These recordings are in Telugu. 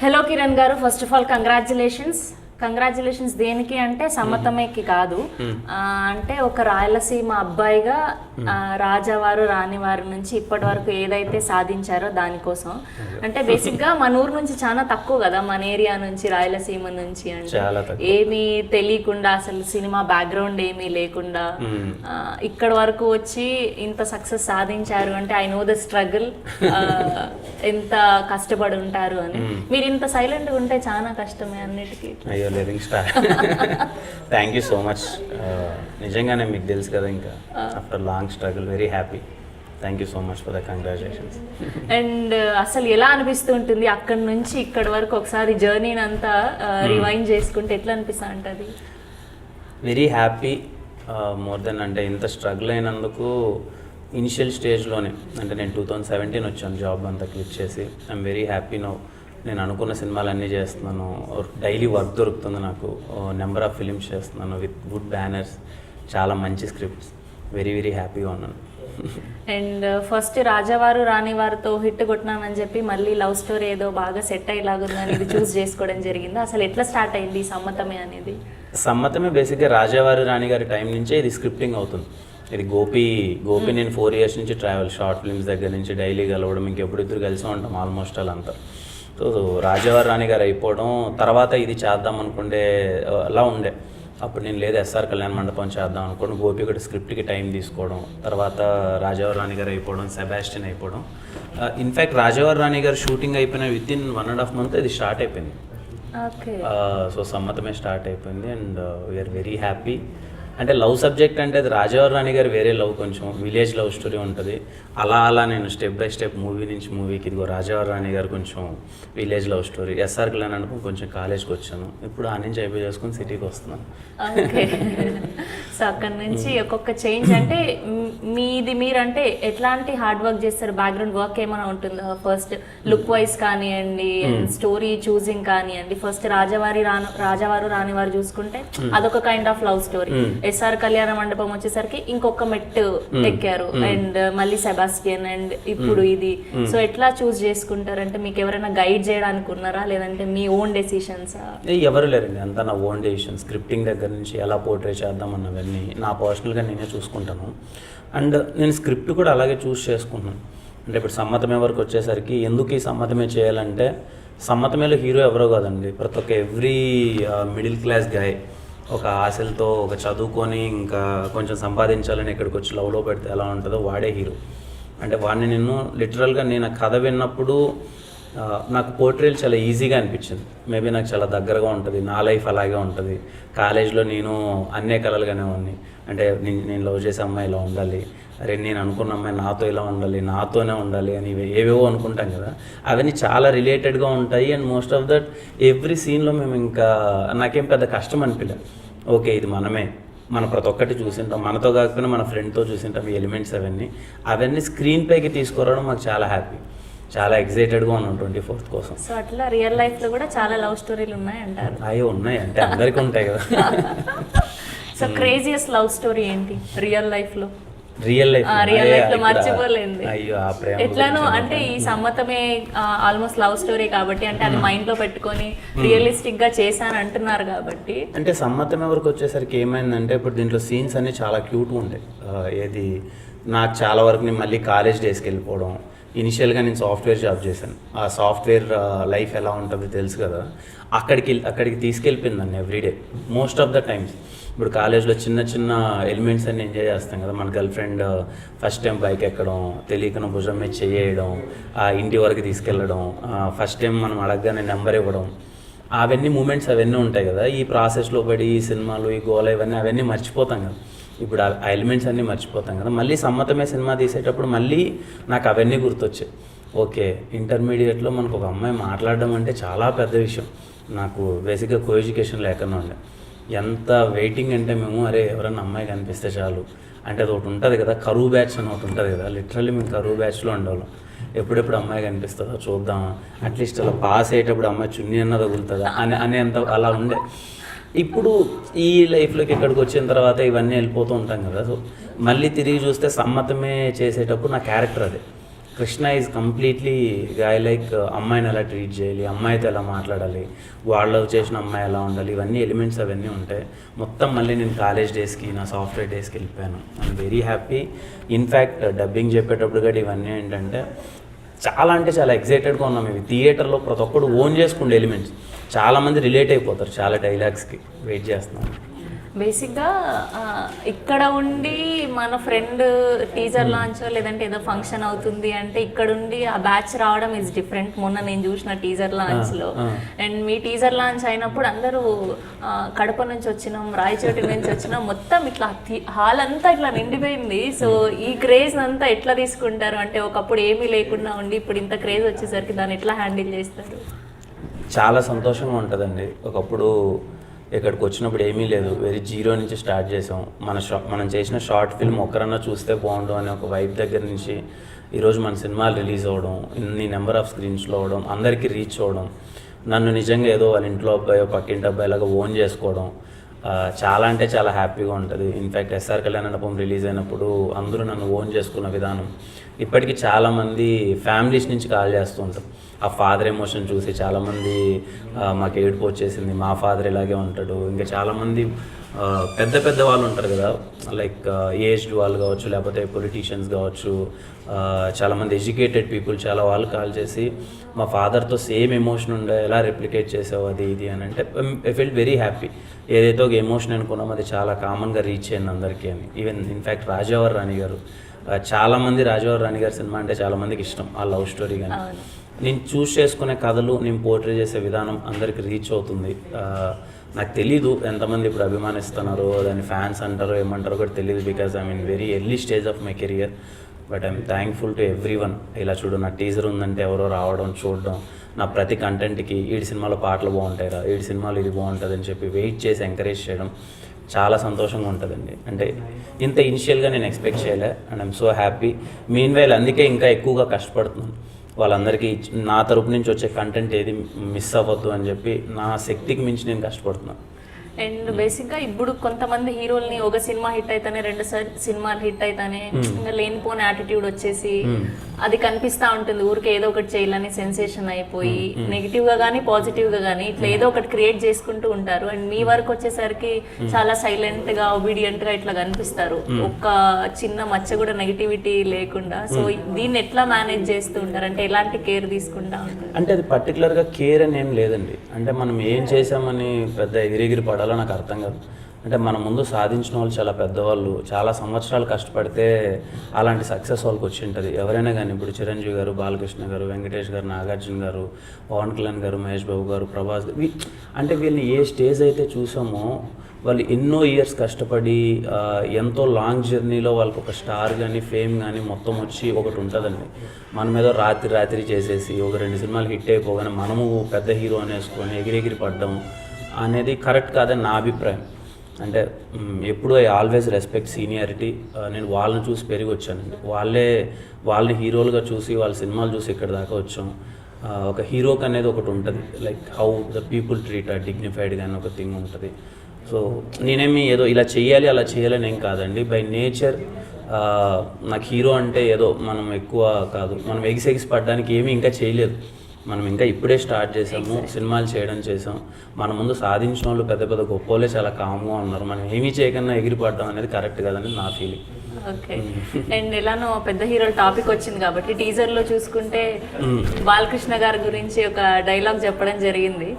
హలో కిరణ్ గారు, ఫస్ట్ ఆఫ్ ఆల్ కంగ్రాచులేషన్స్ దేనికి అంటే సమ్మతమేకి కాదు, అంటే ఒక రాయలసీమ అబ్బాయిగా రాజావారు రాణివారి నుంచి ఇప్పటి వరకు ఏదైతే సాధించారో దానికోసం. అంటే బేసిక్గా మన ఊరు నుంచి చాలా తక్కువ కదా, మన ఏరియా నుంచి రాయలసీమ నుంచి, అంటే ఏమీ తెలియకుండా అసలు సినిమా బ్యాక్గ్రౌండ్ ఏమీ లేకుండా ఇక్కడ వరకు వచ్చి ఇంత సక్సెస్ సాధించారు అంటే ఐ నో ద స్ట్రగుల్, ఎంత కష్టపడి ఉంటారు అని. మీరు ఇంత సైలెంట్గా ఉంటే చాలా కష్టమే అన్నిటికీ. Living star, thank you so much. నిజంగానే మీకు తెలుసు కదా, ఇంకా after long struggle very happy. Thank you so much for the congratulations. And అసలు ఎలా అనిపిస్తూ ఉంటుంది అక్కడి నుంచి ఇక్కడి వరకు ఒకసారి జర్నీని అంతా రివైండ్ చేసుకుంటే ఎట్లా అనిపిస్తా ఉంటుంది? Very happy. మోర్ దెన్ అంటే ఇంత స్ట్రగుల్ అయినందుకు ఇనిషియల్ స్టేజ్లోనే, అంటే నేను 2017 వచ్చాను జాబ్ అంతా క్లిక్ చేసి. I'm very happy now. నేను అనుకున్న సినిమాలు అన్నీ చేస్తున్నాను, డైలీ వర్క్ దొరుకుతుంది నాకు, నెంబర్ ఆఫ్ ఫిలిమ్స్ చేస్తున్నాను విత్ గుడ్ బ్యానర్స్, చాలా మంచి స్క్రిప్ట్స్. వెరీ వెరీ హ్యాపీగా ఉన్నాను. అండ్ ఫస్ట్ రాజావారు రాణివారితో హిట్ కొట్టినానని చెప్పి మళ్ళీ లవ్ స్టోరీ ఏదో బాగా సెట్ అయ్యేలాగుందని ఇది చూస్ చేసుకోవడం జరిగింది. అసలు ఎట్లా స్టార్ట్ అయింది సమ్మతమే అనేది? సమ్మతమే బేసిక్గా రాజావారు రాణి గారి టైం నుంచే ఇది స్క్రిప్టింగ్ అవుతుంది. ఇది గోపి నేను 4 years నుంచి ట్రావెల్, షార్ట్ ఫిల్మ్స్ దగ్గర నుంచి డైలీ కలవడం, ఇంకెప్పుడు ఇద్దరు కలిసి ఉంటాం ఆల్మోస్ట్ వాళ్ళంతా. సో రాజావారు రాణి గారు అయిపోవడం తర్వాత ఇది చేద్దాం అనుకుంటే అలా ఉండే. అప్పుడు నేను లేదు ఎస్ఆర్ కళ్యాణ మండపం చేద్దాం అనుకోండి, గోపి ఒకటి స్క్రిప్ట్కి టైం తీసుకోవడం, తర్వాత రాజావారు రాణి గారు అయిపోవడం, సెబాస్టియన్ అయిపోవడం. ఇన్ఫ్యాక్ట్ రాజావారు రాణి గారు షూటింగ్ అయిపోయిన విత్ ఇన్ 1.5 month ఇది స్టార్ట్ అయిపోయింది. సో సమ్మతమే స్టార్ట్ అయిపోయింది. And we are very happy. అంటే లవ్ సబ్జెక్ట్ అంటే అది రాజావారు రాణి గారు వేరే లవ్, కొంచెం విలేజ్ లవ్ స్టోరీ ఉంటుంది. అలా నేను స్టెప్ బై స్టెప్ మూవీ నుంచి మూవీకి, ఇదిగో రాజావారు రాణి గారు కొంచెం village love story, SR Kalyan అనుకో కొంచెం కాలేజ్కి వచ్చాను, ఇప్పుడు ఆ నుంచి అయిపోయి చేసుకుని సిటీకి వస్తున్నాను. ఓకే. సో అక్కడ నుంచి ఒక్కొక్క చేంజ్, అంటే మీరంటే ఎట్లాంటి హార్డ్ వర్క్ చేస్తారు? బ్యాక్గ్రౌండ్ వర్క్ ఏమైనా ఉంటుందా? ఫస్ట్ లుక్ వైజ్ కానివ్వండి, స్టోరీ చూసింగ్ కానివ్వండి. ఫస్ట్ రాజావారు రాణివారు చూసుకుంటే అదొక kind of love story. SR Kalyana Mandapam వచ్చేసరికి ఇంకొక మెట్టు ఎక్కారు, అండ్ మళ్ళీ సెబాస్టియన్, అండ్ ఇప్పుడు ఇది. సో ఎట్లా చూస్ చేసుకుంటారు? అంటే మీకు ఎవరైనా గైడ్ చేయడానికి ఉన్నారా, లేదంటే మీ ఓన్ డెసిషన్స్? ఎవరు లేరండి, అంతా నా ఓన్ డెసిషన్. స్క్రిప్టింగ్ దగ్గర నుంచి ఎలా పోర్ట్రే చేద్దాం అన్నవన్నీ నా పర్సనల్గా నేనే చూసుకుంటాను. అండ్ నేను స్క్రిప్ట్ కూడా అలాగే చూస్ చేసుకుంటున్నాను. అంటే ఇప్పుడు సమ్మతమే వరకు వచ్చేసరికి ఎందుకు ఈ సమ్మతమే చేయాలంటే, సమ్మతమేలో హీరో ఎవరో కాదండి, ప్రతి ఒక్క ఎవ్రీ మిడిల్ క్లాస్ గాయ్ ఒక ఆశలతో, ఒక చదువుకొని ఇంకా కొంచెం సంపాదించాలని ఇక్కడికి వచ్చి లవ్లో పెడితే ఎలా ఉంటుందో వాడే హీరో. అంటే వాడిని నేను లిటరల్గా నేను ఆ కథ విన్నప్పుడు నాకు పోర్ట్రేల్ చాలా ఈజీగా అనిపించింది. మేబీ నాకు చాలా దగ్గరగా ఉంటుంది, నా లైఫ్ అలాగే ఉంటుంది. కాలేజ్లో నేను అన్నే కలలుగానే ఉన్నాయి. అంటే నేను లవ్ చేసే అమ్మాయి ఇలా ఉండాలి, అరే నేను అనుకున్న అమ్మాయి నాతో ఇలా ఉండాలి, నాతోనే ఉండాలి అని ఏవేవో అనుకుంటాం కదా, అవన్నీ చాలా రిలేటెడ్గా ఉంటాయి. And most of that every సీన్లో మేము ఇంకా నాకేం పెద్ద కష్టం అనిపించలేదు. ఓకే ఇది మనమే, మన ప్రతి ఒక్కటి చూసింటాం, మనతో కాకపోయినా మన ఫ్రెండ్తో చూసింటాం. ఈ ఎలిమెంట్స్ అవన్నీ స్క్రీన్ పైకి తీసుకురావడం మాకు చాలా హ్యాపీ, చాలా ఎక్సైటెడ్గా ఉన్నాం 24th కోసం. సో అట్లా రియల్ లైఫ్లో కూడా చాలా లవ్ స్టోరీలు ఉన్నాయి అంటారు? అవి ఉన్నాయి, అంటే అందరికీ ఉంటాయి కదా. సో క్రేజియస్ట్ లవ్ స్టోరీ ఏంటి రియల్ లైఫ్లో? రియల్ లైఫ్ లో మర్చిపోలేదు ఎట్లానో. అంటే ఈ సమ్మతమే ఆల్మోస్ట్ లవ్ స్టోరీ కాబట్టి, అంటే అది మైండ్ లో పెట్టుకొని రియలిస్టిక్ గా చేశాను అంటున్నారు కాబట్టి. అంటే సమ్మతమే వరకు వచ్చేసరికి ఏమైందంటే, ఇప్పుడు దీంట్లో సీన్స్ అన్ని చాలా క్యూట్గా ఉంటాయి. ఏది నాకు చాలా వరకు నేను మళ్ళీ కాలేజ్ డేస్కి వెళ్ళిపోవడం. ఇనిషియల్గా నేను సాఫ్ట్వేర్ జాబ్ చేశాను, ఆ సాఫ్ట్వేర్ లైఫ్ ఎలా ఉంటుందో తెలుసు కదా, అక్కడికి తీసుకెళ్ళిపోయిందండి everyday most of the times. ఇప్పుడు కాలేజ్లో చిన్న చిన్న ఎలిమెంట్స్ అన్ని ఎంజాయ్ చేస్తాం కదా, మన girl friend first time bike ఎక్కడం, తెలియకన భుజం మీద చేయడం, ఆ ఇంటి వరకు తీసుకెళ్ళడం, ఫస్ట్ టైం మనం అడగగానే నెంబర్ ఇవ్వడం, అవన్నీ మూమెంట్స్ అవన్నీ ఉంటాయి కదా. ఈ ప్రాసెస్లో పడి ఈ సినిమాలు, ఈ గోల అవన్నీ మర్చిపోతాం కదా. ఇప్పుడు ఆ ఎలిమెంట్స్ అన్నీ మర్చిపోతాం కదా. మళ్ళీ సమ్మతమే సినిమా తీసేటప్పుడు మళ్ళీ నాకు అవన్నీ గుర్తొచ్చాయి. ఓకే ఇంటర్మీడియట్లో మనకు ఒక అమ్మాయి మాట్లాడడం అంటే చాలా పెద్ద విషయం. నాకు బేసిక్గా కో ఎడ్యుకేషన్ లేకుండా ఉండే, ఎంత వెయిటింగ్ అంటే మేము, అరే ఎవరన్నా అమ్మాయి కనిపిస్తే చాలు అంటే అది ఒకటి ఉంటుంది కదా, కరువు బ్యాచ్ అని ఒకటి ఉంటుంది కదా, లిటరల్లీ మేము కరువు బ్యాచ్లో ఉండేవాళ్ళం. ఎప్పుడెప్పుడు అమ్మాయి కనిపిస్తుందో చూద్దామా, అట్లీస్ట్ అలా పాస్ అయ్యేటప్పుడు అమ్మాయి చున్నీ అన్న తగులుతుందా అనేంత అలా ఉండే. ఇప్పుడు ఈ లైఫ్లోకి ఇక్కడికి వచ్చిన తర్వాత ఇవన్నీ వెళ్ళిపోతూ ఉంటాం కదా. సో మళ్ళీ తిరిగి చూస్తే సమ్మతమే చేసేటప్పుడు నా క్యారెక్టర్ అదే, కృష్ణ ఈజ్ కంప్లీట్లీ గాయ లైక్ అమ్మాయిని ఎలా ట్రీట్ చేయాలి, అమ్మాయితో ఎలా మాట్లాడాలి, వాళ్ళు చేసిన అమ్మాయి ఎలా ఉండాలి, ఇవన్నీ ఎలిమెంట్స్ అవన్నీ ఉంటాయి. మొత్తం మళ్ళీ నేను కాలేజ్ డేస్కి, నా సాఫ్ట్వేర్ డేస్కి వెళ్ళిపోయాను. I'm very happy. In fact dubbing చెప్పేటప్పుడు కూడా ఇవన్నీ ఏంటంటే చాలా అంటే చాలా ఎక్సైటెడ్గా ఉన్నాం. ఇవి థియేటర్లో ప్రతి ఒక్కడు ఓన్ చేసుకుండే ఎలిమెంట్స్. చాలామంది రిలేట్ అయిపోతారు చాలా డైలాగ్స్కి. వెయిట్ చేస్తున్నాను. బేసిక్గా ఇక్కడ ఉండి మన ఫ్రెండ్ టీజర్ లాంచ్ లేదంటే ఏదో ఫంక్షన్ అవుతుంది అంటే ఇక్కడ ఉండి ఆ బ్యాచ్ రావడం ఈజ్ డిఫరెంట్. మొన్న నేను చూసిన టీజర్ లాంచ్లో అండ్ మీ టీజర్ లాంచ్ అయినప్పుడు అందరూ కడప నుంచి వచ్చినాం, రాయచోటి నుంచి వచ్చినాం, మొత్తం ఇట్లా హాల్ అంతా ఇట్లా నిండిపోయింది. సో ఈ క్రేజ్ అంతా ఎట్లా తీసుకుంటారు? అంటే ఒకప్పుడు ఏమీ లేకుండా ఉండి ఇప్పుడు ఇంత క్రేజ్ వచ్చేసరికి దాన్ని ఎట్లా హ్యాండిల్ చేస్తారు? చాలా సంతోషంగా ఉంటుందండి. ఒకప్పుడు ఇక్కడికి వచ్చినప్పుడు ఏమీ లేదు, వెరీ జీరో నుంచి స్టార్ట్ చేసాం. మనం చేసిన షార్ట్ ఫిల్మ్ ఒక్కరన్నా చూస్తే బాగుండు అనే ఒక వైబ్ దగ్గర నుంచి ఈరోజు మన సినిమాలు రిలీజ్ అవ్వడం, ఇన్ని నెంబర్ ఆఫ్ స్క్రీన్స్లో అవ్వడం, అందరికీ రీచ్ అవ్వడం, నన్ను నిజంగా ఏదో వాళ్ళ ఇంట్లో అబ్బాయో పక్కింటి అబ్బాయిలాగా ఓన్ చేసుకోవడం చాలా అంటే చాలా హ్యాపీగా ఉంటుంది. ఇన్ఫ్యాక్ట్ ఎస్ఆర్ కళ్యాణం రిలీజ్ అయినప్పుడు అందరూ నన్ను ఓన్ చేసుకున్న విధానం ఇప్పటికీ చాలామంది ఫ్యామిలీస్ నుంచి కాల్ చేస్తూ ఉంటారు. ఆ ఫాదర్ ఎమోషన్ చూసి చాలామంది మాకు ఏడుపు వచ్చేసింది, మా ఫాదర్ ఇలాగే ఉంటాడు. ఇంకా చాలామంది పెద్ద పెద్ద వాళ్ళు ఉంటారు కదా, లైక్ ఏజ్డ్ వాళ్ళు కావచ్చు, లేకపోతే పొలిటీషియన్స్ కావచ్చు, చాలామంది ఎడ్యుకేటెడ్ పీపుల్, చాలా వాళ్ళు కాల్ చేసి మా ఫాదర్తో సేమ్ ఎమోషన్ ఉండే, ఎలా రెప్లికేట్ చేసావు అది ఇది అని అంటే ఐ ఫీల్ వెరీ హ్యాపీ. ఏదైతే ఒక ఎమోషన్ అనుకున్నామో అది చాలా కామన్గా రీచ్ అయింది అందరికీ అని. ఈవెన్ ఇన్ఫ్యాక్ట్ రాజావారి రాణి గారు, చాలామంది రాజావారి రాణి గారి సినిమా అంటే చాలామందికి ఇష్టం, ఆ లవ్ స్టోరీ కానీ. నేను చూస్ చేసుకునే కథలు, నేను పోర్ట్రే చేసే విధానం అందరికి రీచ్ అవుతుంది. నాకు తెలీదు ఎంతమంది ఇప్పుడు అభిమానిస్తున్నారో, దాని ఫ్యాన్స్ అంటారో ఏమంటారో కూడా తెలియదు, because I mean very early stage of my career. But I'm thankful to every one. ఇలా చూడు, నా టీజర్ ఉందంటే ఎవరో రావడం, చూడడం, నా ప్రతి కంటెంట్కి ఈడి సినిమాలో పాటలు బాగుంటాయిరా, ఈడి సినిమాలో ఇది బాగుంటుంది అని చెప్పి వెయిట్ చేసి ఎంకరేజ్ చేయడం చాలా సంతోషంగా ఉంటుందండి. అంటే ఇంత ఇనిషియల్గా నేను ఎక్స్పెక్ట్ చేయలే, and I'm so happy. Mean while అందుకే ఇంకా ఎక్కువగా కష్టపడుతున్నాను. వాళ్ళందరికీ నా తరపు నుంచి వచ్చే కంటెంట్ ఏది మిస్ అవ్వద్దు అని చెప్పి నా శక్తికి మించి నేను కష్టపడుతున్నాను. అండ్ బేసిక్గా ఇప్పుడు కొంతమంది హీరోల్ని ఒక సినిమా హిట్ అయితేనే 2 సినిమాలు హిట్ అయితేనే ఇంకా లేనిపోని యాటిట్యూడ్ వచ్చేసి అది కనిపిస్తూ ఉంటుంది. ఊరికే ఏదో ఒకటి చేయాలని సెన్సేషన్ అయిపోయి నెగిటివ్గా కానీ పాజిటివ్గా కానీ ఇట్లా ఏదో ఒకటి క్రియేట్ చేసుకుంటూ ఉంటారు. అండ్ మీ వరకు వచ్చేసరికి చాలా సైలెంట్గా ఒబీడియంట్గా ఇట్లా కనిపిస్తారు, ఒక్క చిన్న మచ్చ కూడా నెగిటివిటీ లేకుండా. సో దీన్ని ఎట్లా మేనేజ్ చేస్తూ ఉంటారు? అంటే ఎలాంటి కేర్ తీసుకుంటా ఉంటారు? అంటే అది పర్టికులర్గా కేర్ అని ఏం లేదండి. అంటే మనం ఏం చేసామని పెద్ద ఎగిరెగిరి పడాలో నాకు అర్థం కాదు. అంటే మన ముందు సాధించిన వాళ్ళు చాలా పెద్దవాళ్ళు, చాలా సంవత్సరాలు కష్టపడితే అలాంటి సక్సెస్ వాళ్ళకి వచ్చి ఉంటుంది. ఎవరైనా కానీ ఇప్పుడు చిరంజీవి గారు, బాలకృష్ణ గారు, వెంకటేష్ గారు, నాగార్జున గారు, పవన్ కళ్యాణ్ గారు, మహేష్ బాబు గారు, ప్రభాస్ గారు, అంటే వీళ్ళని ఏ స్టేజ్ అయితే చూసామో వాళ్ళు ఎన్నో ఇయర్స్ కష్టపడి ఎంతో లాంగ్ జర్నీలో వాళ్ళకి ఒక స్టార్ కానీ ఫేమ్ కానీ మొత్తం వచ్చి ఒకటి ఉంటుందండి. మనం ఏదో రాత్రి చేసేసి ఒక 2 సినిమాలు హిట్ అయిపోగానే మనము పెద్ద హీరో అనేసుకొని ఎగిరెగిరి పడ్డం అనేది కరెక్ట్ కాదని నా అభిప్రాయం. అంటే ఎప్పుడు ఐ ఆల్వేస్ రెస్పెక్ట్ సీనియారిటీ. నేను వాళ్ళని చూసి పెరిగి వచ్చానండి. వాళ్ళని హీరోలుగా చూసి వాళ్ళ సినిమాలు చూసి ఇక్కడ దాకా వచ్చాం. ఒక హీరోకి అనేది ఒకటి ఉంటుంది, like how the people treat డిగ్నిఫైడ్గా అని ఒక థింగ్ ఉంటుంది. సో నేనేమి ఏదో ఇలా చేయాలి అలా చేయాలని ఏం కాదండి. బై నేచర్ నాకు హీరో అంటే ఏదో మనం ఎక్కువ కాదు, మనం ఎగిసి పడడానికి ఏమీ ఇంకా చేయలేదు. మనం ఇంకా ఇప్పుడే స్టార్ట్ చేసాము, సినిమాలు చేసాం. మన ముందు సాధించిన వాళ్ళు పెద్ద పెద్ద గొప్ప వాళ్ళే చాలా కామ్గా ఉన్నారు. మనం ఏమీ చేయకుండా ఎగిరిపడడం అనేది కరెక్ట్ కదని నా ఫీలింగ్. ఓకే. అండ్ ఎలానో పెద్ద హీరోల టాపిక్ వచ్చింది కాబట్టి టీజర్లో చూసుకుంటే బాలకృష్ణ గారి గురించి ఒక డైలాగ్ చెప్పడం జరిగింది.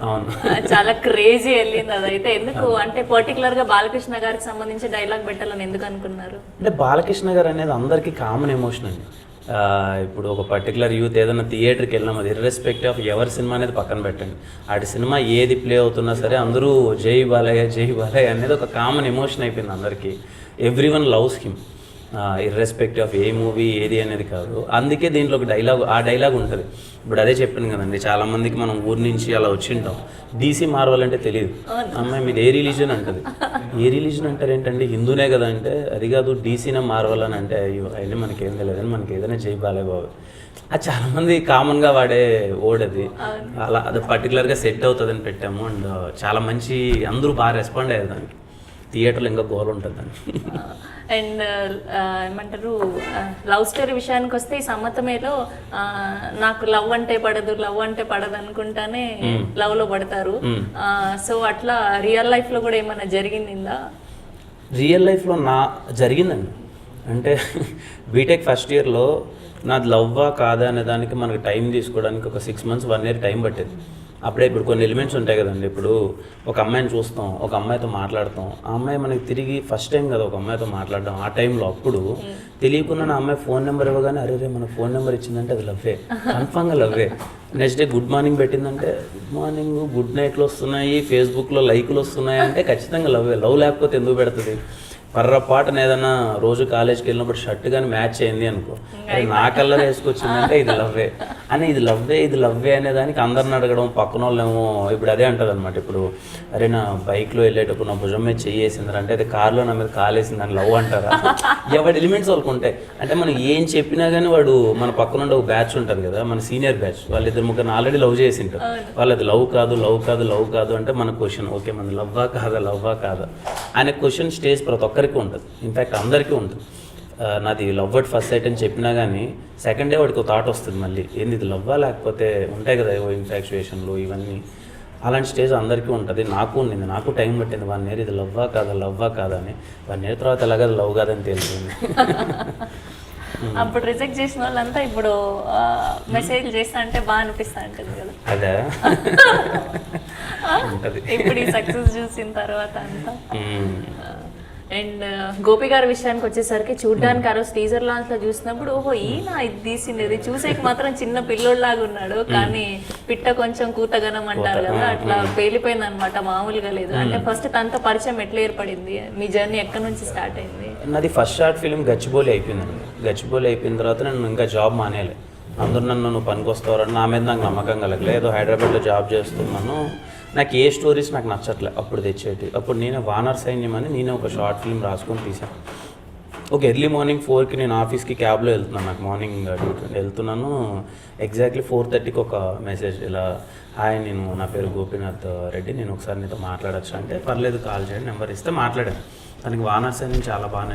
చాలా క్రేజీ వెళ్ళింది అదైతే. ఎందుకు అంటే పర్టికులర్గా బాలకృష్ణ గారికి సంబంధించి డైలాగ్ పెట్టాలని ఎందుకు అనుకున్నారు? అంటే బాలకృష్ణ గారు అనేది అందరికీ కామన్ ఎమోషన్ అండి. ఇప్పుడు ఒక పర్టికులర్ యూత్ ఏదైనా థియేటర్కి వెళ్ళినాం, అది ఇర్రెస్పెక్టివ్ ఆఫ్ ఎవరి సినిమా అనేది పక్కన పెట్టండి, ఆడి సినిమా ఏది ప్లే అవుతున్నా సరే అందరూ జై బాలయ్య అనేది ఒక కామన్ ఎమోషన్ అయిపోయింది అందరికీ. Every one loves him irrespective of A movie ఏది అనేది కాదు. అందుకే దీంట్లో ఒక డైలాగ్ ఉంటుంది. ఇప్పుడు అదే చెప్పాను కదండి, చాలామందికి మనం ఊరి నుంచి అలా వచ్చింటాం, డీసీ మార్వల్ అంటే తెలియదు. అమ్మాయి మీది ఏ రిలీజన్ అంటుంది. ఏ రిలీజన్ అంటారు ఏంటండి, హిందూనే కదా అంటే, అది కాదు డీసీనే మార్వల్ అని అంటే, అయ్యో అయినా మనకేం తెలియదు, మనకి ఏదైనా జై బాలయ్య బాబు అది చాలామంది కామన్గా వాడే ఓడది. అలా అది పర్టికులర్గా సెట్ అవుతుందని పెట్టాము. అండ్ చాలా మంచి అందరూ బాగా రెస్పాండ్ అయ్యారు దానికి. థియేటర్లో ఇంకా గోల్ ఉంటుంది దానికి. అండ్ ఏమంటారు లవ్ స్టోరీ విషయానికి వస్తే ఈ సమ్మతమేలో నాకు లవ్ అంటే పడదు అనుకుంటానే లవ్ లో పడతారు. సో అట్లా రియల్ లైఫ్ లో కూడా ఏమైనా జరిగిందా? రియల్ లైఫ్లో జరిగిందండి. అంటే బీటెక్ ఫస్ట్ ఇయర్లో నాది లవ్వా కాదా అనే దానికి మనకు టైం తీసుకోవడానికి ఒక 6 months 1 year టైం పట్టేది. అప్పుడే ఇప్పుడు కొన్ని ఎలిమెంట్స్ ఉంటాయి కదండి. ఇప్పుడు ఒక అమ్మాయిని చూస్తాం, ఒక అమ్మాయితో మాట్లాడతాం, ఆ అమ్మాయి మనకి తిరిగి ఫస్ట్ టైం కదా ఒక అమ్మాయితో మాట్లాడడం. ఆ టైంలో అప్పుడు తెలియకుండా నా అమ్మాయి ఫోన్ నెంబర్ ఇవ్వగానే అరే మన ఫోన్ నెంబర్ ఇచ్చిందంటే అది లవ్వే, కన్ఫామ్గా లవ్వే. నెక్స్ట్ డే గుడ్ మార్నింగ్ పెట్టిందంటే గుడ్ మార్నింగ్ గుడ్ నైట్లు వస్తున్నాయి, ఫేస్బుక్లో లైకులు వస్తున్నాయి అంటే ఖచ్చితంగా లవ్వే. లవ్ లేకపోతే ఎందుకు పెడుతుంది? పర్రపాటున ఏదైనా రోజు కాలేజ్కి వెళ్ళినప్పుడు షర్ట్ కానీ మ్యాచ్ అయింది అనుకో, అది నా కలర్ వేసుకొచ్చిందంటే ఇది లవ్వే అని, ఇది లవ్వే అనే దానికి అందరిని అడగడం, పక్కన వాళ్ళేమో ఇప్పుడు అదే అంటుంది అనమాట. ఇప్పుడు అరే నా బైక్లో వెళ్ళేటప్పుడు నా భుజం మీద చెయ్యేసింది అంటే అది కార్లో నా మీద కాలేసింది అని లవ్ అంటారా? ఎవరి ఎలిమెంట్స్ వాళ్ళకు ఉంటాయి. అంటే మనం ఏం చెప్పినా కానీ వాడు మన పక్కన ఉండే ఒక బ్యాచ్ ఉంటుంది కదా, మన సీనియర్ బ్యాచ్, వాళ్ళు 2-3 ఆల్రెడీ లవ్ చేసింటారు. వాళ్ళు అది లవ్ కాదు అంటే మన క్వశ్చన్ ఓకే మన లవ్వా కాదా అనే క్వశ్చన్ స్టేజ్ ప్రతి ఒక్కరికి ఉంటుంది. ఇన్ఫ్యాక్ట్ అందరికీ ఉంటుంది. నాది లవ్ అట్ ఫస్ట్ సైట్ అని చెప్పినా కానీ సెకండ్ డే వాడికి ఒక థాట్ వస్తుంది మళ్ళీ, ఏంది ఇది లవ్వా లేకపోతే ఉంటాయి కదా ఇన్ఫాక్చుయేషన్లు ఇవన్నీ. అలాంటి స్టేజ్ అందరికీ ఉంటుంది. నాకు ఉండింది, నాకు టైం పట్టింది 1 year ఇది లవ్వా కాదా అని. 1 year తర్వాత ఎలాగ లవ్ కాదని తెలిసింది. అప్పుడు రిజెక్ట్ చేసిన వాళ్ళంతా ఇప్పుడు మెసేజ్ చేస్తా అంటే బాగా అనిపిస్తా ఉంటుంది కదా. అదే ఇప్పుడు ఈ సక్సెస్ చూసిన తర్వాత అంతా. అండ్ గోపి గారి విషయానికి వచ్చేసరికి చూడ్డానికి ఆ రోజు టీజర్ లాంచ్ లో చూసినప్పుడు ఓహో ఈయన ఇది తీసిండేది, చూసేకి మాత్రం చిన్న పిల్లోడ్లాగా ఉన్నాడు కానీ పిట్ట కొంచెం కూతగనం అంటారు కదా, అట్లా పేలిపోయింది అనమాట, మామూలుగా లేదు. అంటే ఫస్ట్ తనతో పరిచయం ఎట్లా ఏర్పడింది, మీ జర్నీ ఎక్కడి నుంచి స్టార్ట్ అయింది? నాది ఫస్ట్ షార్ట్ ఫిల్మ్ గచ్చిబౌలి అయిపోయిందండి. గచ్చిబౌలి అయిపోయిన తర్వాత నేను ఇంకా జాబ్ మానేయాలి. అందరూ నువ్వు పనికి వస్తావని నా మీద నాకు నమ్మకం కలగలేదు. హైదరాబాద్లో జాబ్ చేస్తున్నాను, నాకు ఏ స్టోరీస్ నాకు నచ్చట్లే అప్పుడు తెచ్చేటి. అప్పుడు నేనే వానర్ సైన్యం అని నేనే ఒక షార్ట్ ఫిల్మ్ రాసుకొని తీసాను. ఒక ఎర్లీ మార్నింగ్ 4కి నేను ఆఫీస్కి క్యాబ్లో వెళ్తున్నాను, నాకు మార్నింగ్ డ్యూటీ వెళ్తున్నాను. ఎగ్జాక్ట్లీ 4:30కి ఒక మెసేజ్, ఇలా హాయ్ నేను నా పేరు గోపీనాథ్ రెడ్డి, నేను ఒకసారి నీతో మాట్లాడచ్చు అంటే పర్లేదు కాల్ చేయండి నెంబర్ ఇస్తే మాట్లాడాను. తనకి వానర్ సైన్యం చాలా బాగా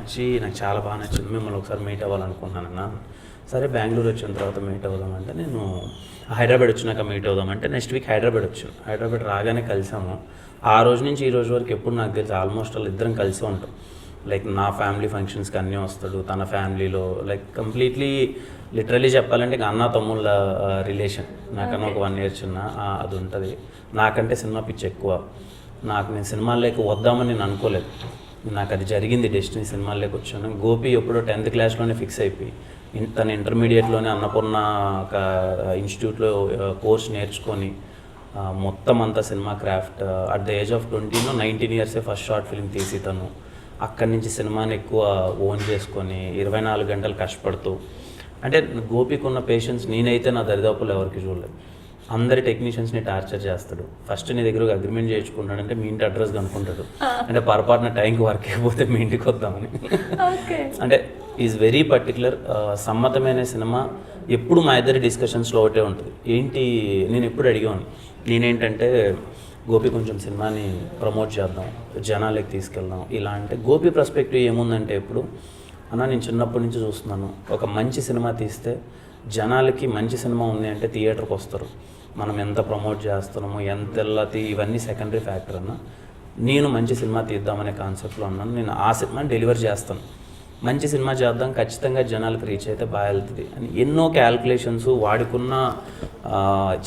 నచ్చింది, మిమ్మల్ని ఒకసారి మీట్ అవ్వాలనుకుంటున్నానన్నా. సరే బెంగళూరు వచ్చిన తర్వాత మీట్ అవుదామంటే నేను హైదరాబాద్ వచ్చినాక మీట్ అవుదామంటే నెక్స్ట్ వీక్ హైదరాబాద్ వచ్చాను. హైదరాబాద్ రాగానే కలిసాము. ఆ రోజు నుంచి ఈ రోజు వరకు ఎప్పుడు నాకు తెలిసి ఆల్మోస్ట్ వాళ్ళు ఇద్దరం కలిసి ఉంటాం. లైక్ నా ఫ్యామిలీ ఫంక్షన్స్కి అన్నీ వస్తాడు, తన ఫ్యామిలీలో లైక్ కంప్లీట్లీ లిటరలీ చెప్పాలంటే అన్న తమ్ముళ్ళ రిలేషన్. నాకన్నా ఒక 1 year చిన్న అది ఉంటుంది. నాకంటే సినిమా పిచ్చి ఎక్కువ. నేను సినిమాల్లోకి వద్దామని నేను అనుకోలేదు, నాకు అది జరిగింది, డెస్టినీ సినిమాల్లోకి వచ్చాను. గోపి ఎప్పుడో 10th క్లాస్లోనే ఫిక్స్ అయిపోయి తన ఇంటర్మీడియట్లోనే అన్నపూర్ణ ఒక ఇన్స్టిట్యూట్లో కోర్స్ నేర్చుకొని మొత్తం అంతా cinema craft at the age of 20లో 19 years ఫస్ట్ షార్ట్ ఫిల్మ్ తీసి తను అక్కడి నుంచి సినిమాని ఎక్కువ ఓన్ చేసుకొని 24 గంటలు కష్టపడుతూ, అంటే గోపికి ఉన్న పేషెన్స్ నేనైతే నా దరిదాపులు ఎవరికి చూడలేదు. అందరి టెక్నీషియన్స్ని టార్చర్ చేస్తాడు. ఫస్ట్ నీ దగ్గర అగ్రిమెంట్ చేయించుకుంటాడంటే మీ ఇంటి అడ్రస్ కనుక్కుంటాడు, అంటే పొరపాటున టైంకి వర్క్ అయిపోతే మీ ఇంటికి వద్దామని. అంటే ఈజ్ వెరీ పర్టికులర్. సమ్మతమైన సినిమా ఎప్పుడు మా ఇద్దరి డిస్కషన్స్లో ఒకటే ఉంటుంది. ఏంటి నేను ఎప్పుడు అడిగాను, నేనేంటంటే గోపి కొంచెం సినిమాని ప్రమోట్ చేద్దాం, జనాలకి తీసుకెళ్దాం ఇలా అంటే, గోపి పర్స్పెక్టివ్ ఏముందంటే ఎప్పుడు అన్న నేను చిన్నప్పటి నుంచి చూస్తున్నాను, ఒక మంచి సినిమా తీస్తే జనాలకి మంచి సినిమా ఉంది అంటే థియేటర్కి వస్తారు. మనం ఎంత ప్రమోట్ చేస్తున్నామో ఎంత వెళ్ళి ఇవన్నీ సెకండరీ ఫ్యాక్టర్ అన్న. నేను మంచి సినిమా తీద్దామనే కాన్సెప్ట్లో ఉన్నాను. నేను ఆ సినిమాని డెలివర్ చేస్తాను, మంచి సినిమా చేద్దాం, ఖచ్చితంగా జనాలకు రీచ్ అయితే బాగా వెళ్తుంది అని ఎన్నో క్యాల్కులేషన్స్, వాడుకున్న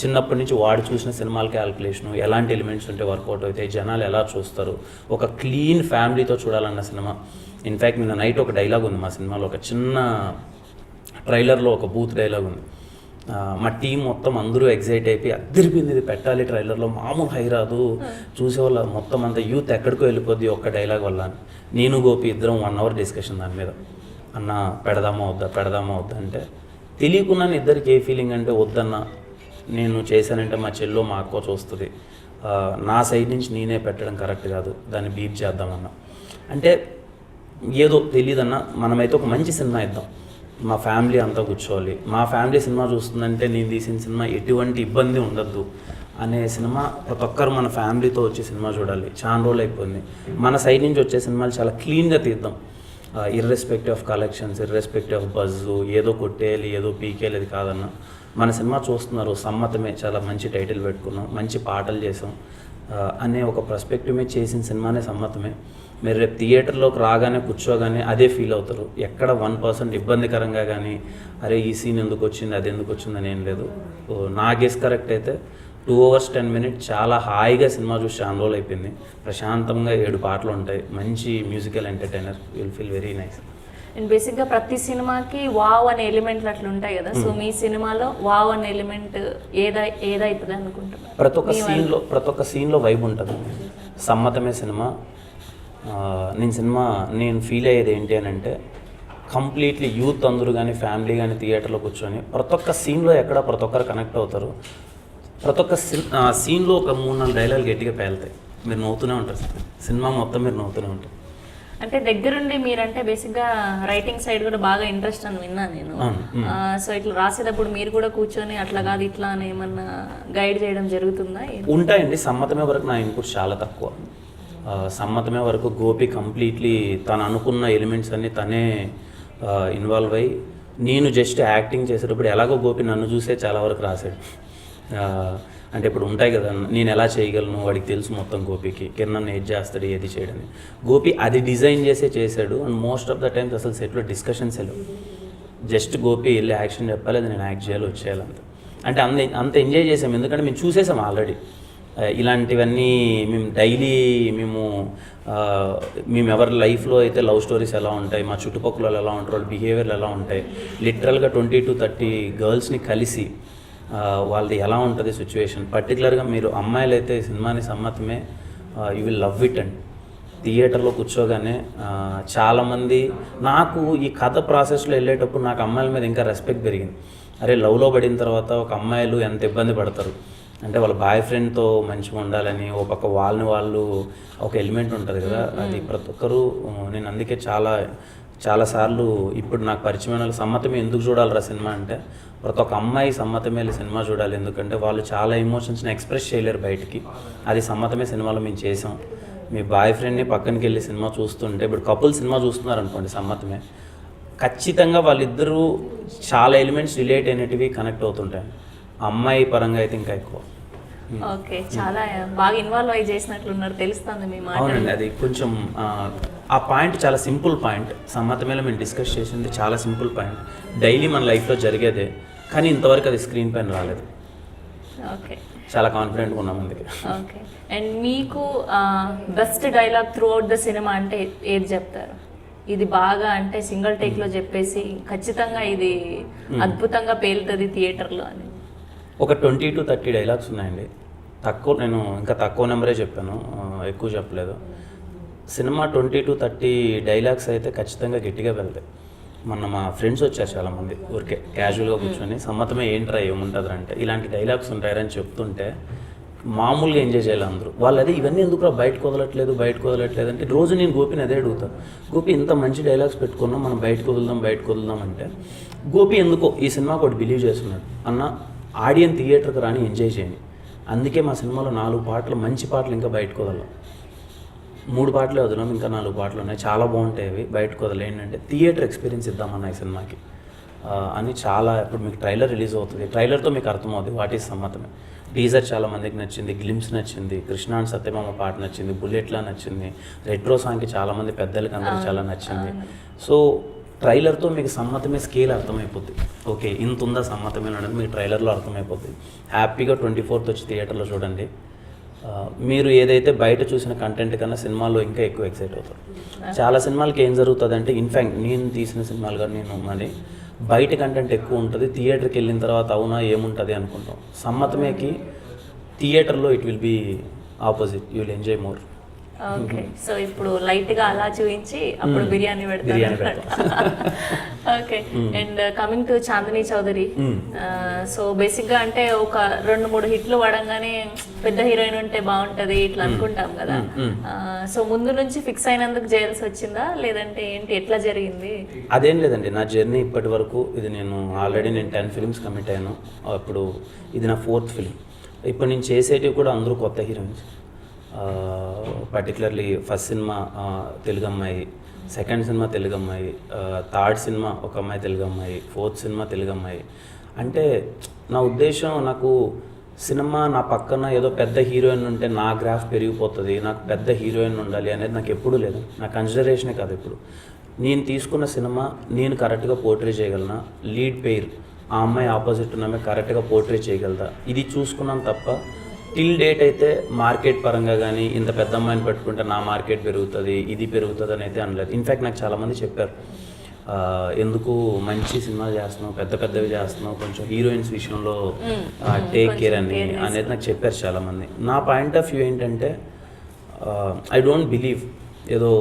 చిన్నప్పటి నుంచి వాడు చూసిన సినిమాల క్యాల్కులేషను, ఎలాంటి ఎలిమెంట్స్ ఉంటే వర్కౌట్ అవుతాయి, జనాలు ఎలా చూస్తారు, ఒక క్లీన్ ఫ్యామిలీతో చూడాలన్న సినిమా. ఇన్ఫ్యాక్ట్ నిన్న నైట్ ఒక డైలాగ్ ఉంది మా సినిమాలో, ఒక చిన్న ట్రైలర్లో ఒక బూత్ డైలాగ్ ఉంది. మా టీం మొత్తం అందరూ ఎగ్జైట్ అయిపోయి అద్దరిపోయింది, ఇది పెట్టాలి ట్రైలర్లో, మామూలు హై రాదు, చూసేవాళ్ళ మొత్తం అంతా యూత్ ఎక్కడికో వెళ్ళిపోద్ది ఒక్క డైలాగ్ వల్ల. నేను గోపి ఇద్దరం 1 hour డిస్కషన్ దాని మీద, అన్న పెడదామా వద్దా అంటే తెలియకుండా ఇద్దరికి ఏ ఫీలింగ్ అంటే వద్దన్న, నేను చేశానంటే మా చెల్లో మా అక్క చూస్తుంది, నా సైడ్ నుంచి నేనే పెట్టడం కరెక్ట్ కాదు, దాన్ని బీట్ చేద్దామన్నా. అంటే ఏదో తెలియదన్నా, మనమైతే ఒక మంచి సినిమా ఇద్దాం, మా ఫ్యామిలీ అంతా కూర్చోవాలి, మా ఫ్యామిలీ సినిమా చూస్తుందంటే నేను తీసిన సినిమా ఎటువంటి ఇబ్బంది ఉండద్దు అనే సినిమా, ప్రతి ఒక్కరు మన ఫ్యామిలీతో వచ్చే సినిమా చూడాలి. చాలా రోజులు అయిపోయింది, మన సైడ్ నుంచి వచ్చే సినిమాలు చాలా క్లీన్గా తీద్దాం irrespective of collections, irrespective of buzz, ఏదో కొట్టేయాలి ఏదో పీకేయాలి అది కాదన్న. మన సినిమా చూస్తున్నారు, సమ్మతమే చాలా మంచి టైటిల్ పెట్టుకున్నాం, మంచి పాటలు చేసాం అనే ఒక పర్స్పెక్టివ్ మీద చేసిన సినిమానే సమ్మతమే. మీరు రేపు థియేటర్లోకి రాగానే కూర్చోగానే అదే ఫీల్ అవుతారు. ఎక్కడ 1% ఇబ్బందికరంగా కానీ అరే ఈ సీన్ ఎందుకు వచ్చింది అది ఎందుకు వచ్చిందని ఏం లేదు. నా గెస్ కరెక్ట్ అయితే 2 hours 10 minutes చాలా హాయిగా సినిమా చూసి చాలా రోజులు అయిపోయింది. ప్రశాంతంగా 7 పాటలు ఉంటాయి, మంచి musical entertainer, will feel very nice. And బేసిక్గా ప్రతి సినిమాకి వావ్ అనే ఎలిమెంట్లు అట్లా ఉంటాయి కదా, సో మీ సినిమాలో వావ్ అనే ఎలిమెంట్ ఏదైతుంది అనుకుంటున్నారు? ప్రతి ఒక్క సీన్లో వైబ్ ఉంటుంది. సమ్మతమే సినిమా నేను ఫీల్ అయ్యేది ఏంటి అని అంటే కంప్లీట్లీ యూత్ అందరూ కానీ ఫ్యామిలీ కానీ థియేటర్లో కూర్చొని ప్రతి ఒక్క సీన్లో ప్రతి ఒక్కరు కనెక్ట్ అవుతారు. ప్రతి ఒక్క సీన్లో ఒక 3-4 డైలాగులు గట్టిగా పేలుతాయి, మీరు నవ్వుతూనే ఉంటారు. సినిమా మొత్తం మీరు నవ్వుతూనే ఉంటారు. అంటే దగ్గరుండి మీరంటే బేసిక్గా రైటింగ్ సైడ్ కూడా బాగా ఇంట్రెస్ట్ అని విన్నాను నేను. సో ఇట్లా రాసేటప్పుడు మీరు కూడా కూర్చొని అట్లా కాదు ఇట్లా అని ఏమన్నా గైడ్ చేయడం జరుగుతుందా? ఉంటాయండి. సమ్మతమే వరకు నా ఇన్పుట్ చాలా తక్కువ. సమ్మతమే వరకు గోపి కంప్లీట్లీ తను అనుకున్న ఎలిమెంట్స్ అన్నీ తనే ఇన్వాల్వ్ అయ్యి, నేను జస్ట్ యాక్టింగ్ చేసేటప్పుడు ఎలాగో గోపి నన్ను చూసే చాలా వరకు రాశాడు. అంటే ఇప్పుడు ఉంటాయి కదా, నేను ఎలా చేయగలను వాడికి తెలుసు మొత్తం గోపికి, కిరణ్ ఏది చేస్తాడు ఏది చేయడని. గోపి అది డిజైన్ చేశాడు. And most of the times అసలు సెట్లో డిస్కషన్స్ లేవు. జస్ట్ గోపి వెళ్ళి యాక్షన్ చెప్పాలి, అది నేను యాక్ట్ చేయాలి వచ్చేయాలంత. అంటే అంత ఎంజాయ్ చేసాం, ఎందుకంటే మేము చూసేసాం ఆల్రెడీ. ఇలాంటివన్నీ మేము డైలీ మేము ఎవరి లైఫ్లో అయితే లవ్ స్టోరీస్ ఎలా ఉంటాయి, మా చుట్టుపక్కల ఎలా ఉంటారు, వాళ్ళ బిహేవియర్లు ఎలా ఉంటాయి, లిటరల్గా 20 to 30 గర్ల్స్ని కలిసి వాళ్ళది ఎలా ఉంటుంది సిచ్యువేషన్. పర్టికులర్గా మీరు అమ్మాయిలు అయితే సినిమాని Sammathame you will love it and థియేటర్లో కూర్చోగానే చాలామంది నాకు ఈ కథ ప్రాసెస్లో వెళ్ళేటప్పుడు నాకు అమ్మాయిల మీద ఇంకా రెస్పెక్ట్ పెరిగింది. అరే లవ్లో పడిన తర్వాత ఒక అమ్మాయిలు ఎంత ఇబ్బంది పడతారు అంటే వాళ్ళ బాయ్ ఫ్రెండ్తో మంచిగా ఉండాలని ఒక పక్క వాళ్ళు ఒక ఎలిమెంట్ ఉంటుంది కదా, అది ప్రతి ఒక్కరూ. నేను అందుకే చాలాసార్లు ఇప్పుడు నాకు పరిచయమైన వాళ్ళు సమ్మతమే ఎందుకు చూడాలిరా సినిమా అంటే, ప్రతి ఒక్క అమ్మాయి సమ్మతమే వెళ్ళి సినిమా చూడాలి. ఎందుకంటే వాళ్ళు చాలా ఎమోషన్స్ని ఎక్స్ప్రెస్ చేయలేరు బయటికి. అది సమ్మతమే సినిమాలో మేము చేసాం. మీ బాయ్ ఫ్రెండ్ని పక్కనకి వెళ్ళి సినిమా చూస్తుంటే, ఇప్పుడు కపుల్ సినిమా చూస్తున్నారు అనుకోండి సమ్మతమే, ఖచ్చితంగా వాళ్ళిద్దరూ చాలా ఎలిమెంట్స్ రిలేట్ అయినటివి కనెక్ట్ అవుతుంటాయి. అమ్మాయి పరంగా అయితే ఇంకా ఎక్కువ. ఓకే, చాలా బాగా ఇన్వాల్వ్ అయ్యి చేసినట్లున్నారు, తెలుస్తుంది మీ మాట. అవునండి, అది కొంచెం ఆ పాయింట్ చాలా సింపుల్ పాయింట్. సమ్మతమేలో మేము డిస్కస్ చేసింది చాలా సింపుల్ పాయింట్, డైలీ మన లైఫ్లో జరిగేదే, కానీ ఇంతవరకు అది స్క్రీన్ పైన రాలేదు. ఓకే, చాలా కాన్ఫిడెంట్గా ఉన్నాం అందుకే. ఓకే, అండ్ మీకు best dialogue through out the cinema అంటే ఏది చెప్తారు? ఇది బాగా అంటే సింగిల్ టేక్లో చెప్పేసి ఖచ్చితంగా ఇది అద్భుతంగా పేలుతుంది థియేటర్లో అని. ఒక 20 to 30 డైలాగ్స్ ఉన్నాయండి. నేను ఇంకా తక్కువ నెంబరే చెప్పాను, ఎక్కువ చెప్పలేదు. సినిమా 20 to 30 డైలాగ్స్ అయితే ఖచ్చితంగా గట్టిగా వెళ్తాయి. మొన్న మా ఫ్రెండ్స్ వచ్చారు చాలామంది, ఊరికే క్యాజువల్గా కూర్చొని సమ్మతమే ఏంట్రా ఏముంటుంది అంటే ఇలాంటి డైలాగ్స్ ఉంటాయని చెప్తుంటే మామూలుగా ఎంజాయ్ చేయాలి అందరూ. వాళ్ళు అదే ఇవన్నీ ఎందుకు బయటకు వదలట్లేదు అంటే రోజు నేను గోపిని అదే అడుగుతాను, గోపి ఇంత మంచి డైలాగ్స్ పెట్టుకున్నాం మనం బయటకు వదులుదాం అంటే గోపి ఎందుకో ఈ సినిమా ఒకటి బిలీవ్ చేస్తున్నాడు అన్న, ఆడియన్స్ థియేటర్కి రాని ఎంజాయ్ చేయని. అందుకే మా సినిమాలో 4 పాటలు మంచి పాటలు ఇంకా బయటకు వదలం, 3 పాటలే వదలం, ఇంకా 4 పాటలు ఉన్నాయి చాలా బాగుంటాయి అవి బయటకు వదలం. ఏంటంటే థియేటర్ ఎక్స్పీరియన్స్ ఇద్దామన్న ఈ సినిమాకి అని చాలా. ఇప్పుడు మీకు ట్రైలర్ రిలీజ్ అవుతుంది, ట్రైలర్తో మీకు అర్థమవుతుంది వాట్ ఈజ్ సమ్మతమే. టీజర్ చాలా మందికి నచ్చింది, గ్లిమ్స్ నచ్చింది, కృష్ణ అండ్ సత్యమామ పాట నచ్చింది, బుల్లెట్లా నచ్చింది, రెట్రో సాంగ్కి చాలామంది పెద్దలకి అందరికీ చాలా నచ్చింది. సో ట్రైలర్తో మీకు సమ్మతమే స్కేల్ అర్థమైపోద్ది. ఓకే ఇంత ఉందా సమ్మతమే అనేది మీకు ట్రైలర్లో అర్థమైపోద్ది. హ్యాపీగా 24th వచ్చి థియేటర్లో చూడండి. మీరు ఏదైతే బయట చూసిన కంటెంట్ కన్నా సినిమాల్లో ఇంకా ఎక్కువ ఎక్సైట్ అవుతారు. చాలా సినిమాలకి ఏం జరుగుతుంది అంటే, ఇన్ఫ్యాక్ట్ నేను తీసిన సినిమాలుగా మరి బయట కంటెంట్ ఎక్కువ ఉంటుంది, థియేటర్కి వెళ్ళిన తర్వాత అవునా ఏముంటుంది అనుకుంటాం. సమ్మతమేకి థియేటర్లో it will be opposite, you will enjoy more. Okay, so ఇప్పుడు లైట్గా అలా చూపించి అప్పుడు బిర్యానీ పెడతారు. Okay, and coming to Chandini Chowdary, so బేసిక్గా అంటే ఒక 2-3 హిట్లు పడంగానే పెద్ద హీరోయిన్ ఉంటే బాగుంటుంది ఇట్లా అనుకుంటాం కదా. సో ముందు నుంచి ఫిక్స్ అయినందుకు చేయాల్సి వచ్చిందా లేదంటే ఏంటి, ఎట్లా జరిగింది? అదేం లేదండి, నా జర్నీ ఇప్పటి వరకు ఇది నేను 10 ఫిలిమ్స్ కమిట్ అయ్యాను. అప్పుడు ఇది నా 4th ఫిలిం. ఇప్పుడు నేను చేసేటివి కూడా అందరూ కొత్త heroines. Particularly first cinema Telugu అమ్మాయి, సెకండ్ సినిమా తెలుగు అమ్మాయి, థర్డ్ సినిమా ఒక అమ్మాయి తెలుగు అమ్మాయి, ఫోర్త్ సినిమా తెలుగు అమ్మాయి. అంటే నా ఉద్దేశం, నాకు సినిమా నా పక్కన ఏదో పెద్ద హీరోయిన్ ఉంటే నా గ్రాఫ్ పెరిగిపోతుంది, నాకు పెద్ద హీరోయిన్ ఉండాలి అనేది నాకు ఎప్పుడూ లేదు. నా కన్సిడరేషనే కాదు. ఇప్పుడు నేను తీసుకున్న సినిమా నేను కరెక్ట్గా పోర్ట్రే చేయగలనా, లీడ్ పెయిర్ ఆ అమ్మాయి ఆపోజిట్ ఉన్న అమ్మాయి కరెక్ట్గా పోర్ట్రే చేయగలదా, ఇది చూసుకున్నాను తప్ప టిల్ డేట్ అయితే మార్కెట్ పరంగా కానీ ఇంత పెద్ద అమ్మాయిని పెట్టుకుంటే నా మార్కెట్ పెరుగుతుంది, ఇది పెరుగుతుంది అని అయితే అనలేదు. ఇన్ఫ్యాక్ట్ నాకు చాలామంది చెప్పారు, ఎందుకు మంచి సినిమాలు చేస్తున్నావు, పెద్ద పెద్దవి చేస్తున్నావు, కొంచెం హీరోయిన్స్ విషయంలో టేక్ కేర్ అనేది నాకు చెప్పారు చాలామంది. నా పాయింట్ ఆఫ్ వ్యూ ఏంటంటే, ఐ డోంట్ బిలీవ్ ఏదో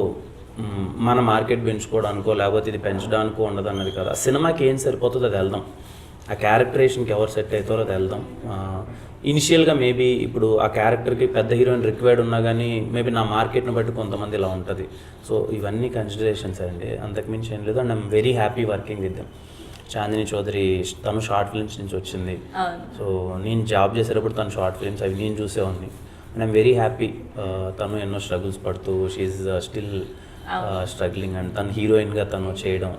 మన మార్కెట్ పెంచుకోవడానికో లేకపోతే ఇది పెంచడానికో ఉండదు అన్నది కదా. ఆ సినిమాకి ఏం సరిపోతుందో అది వెళ్దాం, ఆ క్యారెక్టరేషన్కి ఎవరు సెట్ అవుతారో అది వెళ్దాం. ఇనిషియల్గా మేబీ ఇప్పుడు ఆ క్యారెక్టర్కి పెద్ద హీరోయిన్ రిక్వైర్డ్ ఉన్నా కానీ మేబీ నా మార్కెట్ని బట్టి కొంతమంది ఇలా ఉంటుంది. సో ఇవన్నీ కన్సిడరేషన్స్ అండి, అంతకుమించి ఏం లేదు. And I'm very happy working with them. Chandini Chowdary తను షార్ట్ ఫిల్మ్స్ నుంచి వచ్చింది. సో నేను జాబ్ చేసేటప్పుడు తను షార్ట్ ఫిల్మ్స్ అవి నేను చూసేవాడిని. And I'm very happy. తను ఎన్నో స్ట్రగుల్స్ పడుతూ షీఈ్ స్టిల్ స్ట్రగ్లింగ్. అండ్ తను హీరోయిన్గా తను చేయడం,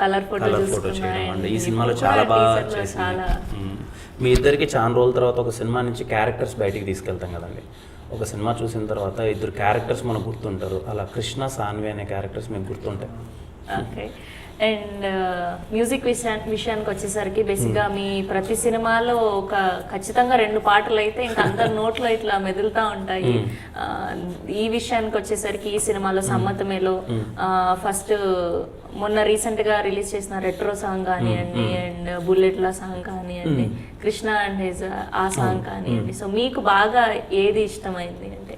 కలర్ ఫోటో చేయడం అండ్ ఈ సినిమాలో చాలా బాగా చేసింది. మీ ఇద్దరికి చాలా రోజుల తర్వాత ఒక సినిమా నుంచి క్యారెక్టర్స్ బయటికి తీసుకెళ్తాం కదండి. ఒక సినిమా చూసిన తర్వాత ఇద్దరు క్యారెక్టర్స్ మనకు గుర్తుంటారు. అలా కృష్ణ సాన్వి అనే క్యారెక్టర్స్ మీకు గుర్తుంటాయి. ఓకే. అండ్ మ్యూజిక్ విషయానికి వచ్చేసరికి బేసిక్గా మీ ప్రతి సినిమాలో ఒక ఖచ్చితంగా 2 పాటలు అయితే ఇంకా అందరి నోట్లో ఇట్లా మెదులుతూ ఉంటాయి. ఈ విషయానికి వచ్చేసరికి ఈ సినిమాలో సమ్మతమేలో ఫస్ట్ మొన్న రీసెంట్గా రిలీజ్ చేసిన రెట్రో సాంగ్ కానివ్వండి, అండ్ బుల్లెట్ల సాంగ్ కానివ్వండి, కృష్ణ అండ్ హిజ్ ఆ సాంగ్ కానివ్వండి. సో మీకు బాగా ఏది ఇష్టమైంది? అంటే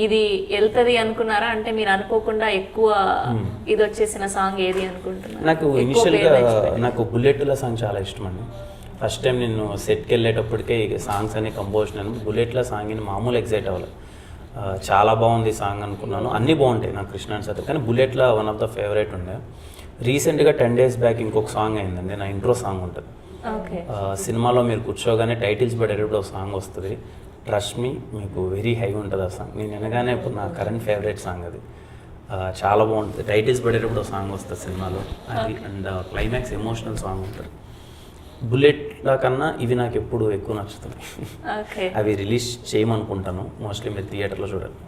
ఇది వెళ్తుంది అనుకున్నారా, అంటే మీరు అనుకోకుండా ఎక్కువ ఇది వచ్చేసిన సాంగ్ ఏది అనుకుంటున్నారు? నాకు ఇనిషియల్గా నాకు బుల్లెట్ల సాంగ్ చాలా ఇష్టం అండి. ఫస్ట్ టైం నేను సెట్కి వెళ్ళేటప్పటికే సాంగ్స్ అన్ని కంపోజ్ అయినప్పుడు బుల్లెట్ల సాంగ్ని మామూలు ఎగ్జైట్ అవ్వాలి. చాలా బాగుంది సాంగ్ అనుకున్నాను. అన్నీ బాగుంటాయి నాకు కృష్ణ అండ్ సత్య, కానీ బుల్లెట్ల వన్ ఆఫ్ ద ఫేవరెట్ ఉండే. రీసెంట్గా 10 days బ్యాక్ ఇంకొక సాంగ్ అయిందండి, నా ఇంట్రో సాంగ్ ఉంటుంది. సినిమాలో మీరు కూర్చోగానే టైటిల్స్ పడేటప్పుడు ఒక సాంగ్ వస్తుంది, ట్రస్ట్ మీ, మీకు వెరీ హై ఉంటుంది ఆ సాంగ్. నేను వినగానే ఇప్పుడు నా కరెంట్ ఫేవరెట్ సాంగ్ అది. చాలా బాగుంటుంది. టైటిల్స్ పడేటప్పుడు ఒక సాంగ్ వస్తుంది సినిమాలో అది. అండ్ క్లైమాక్స్ ఎమోషనల్ సాంగ్ ఉంటుంది. బుల్లెట్ల కన్నా ఇవి నాకు ఎప్పుడు ఎక్కువ నచ్చుతున్నాయి. అవి రిలీజ్ చేయమనుకుంటాను, మోస్ట్లీ మీరు థియేటర్లో చూడాలి.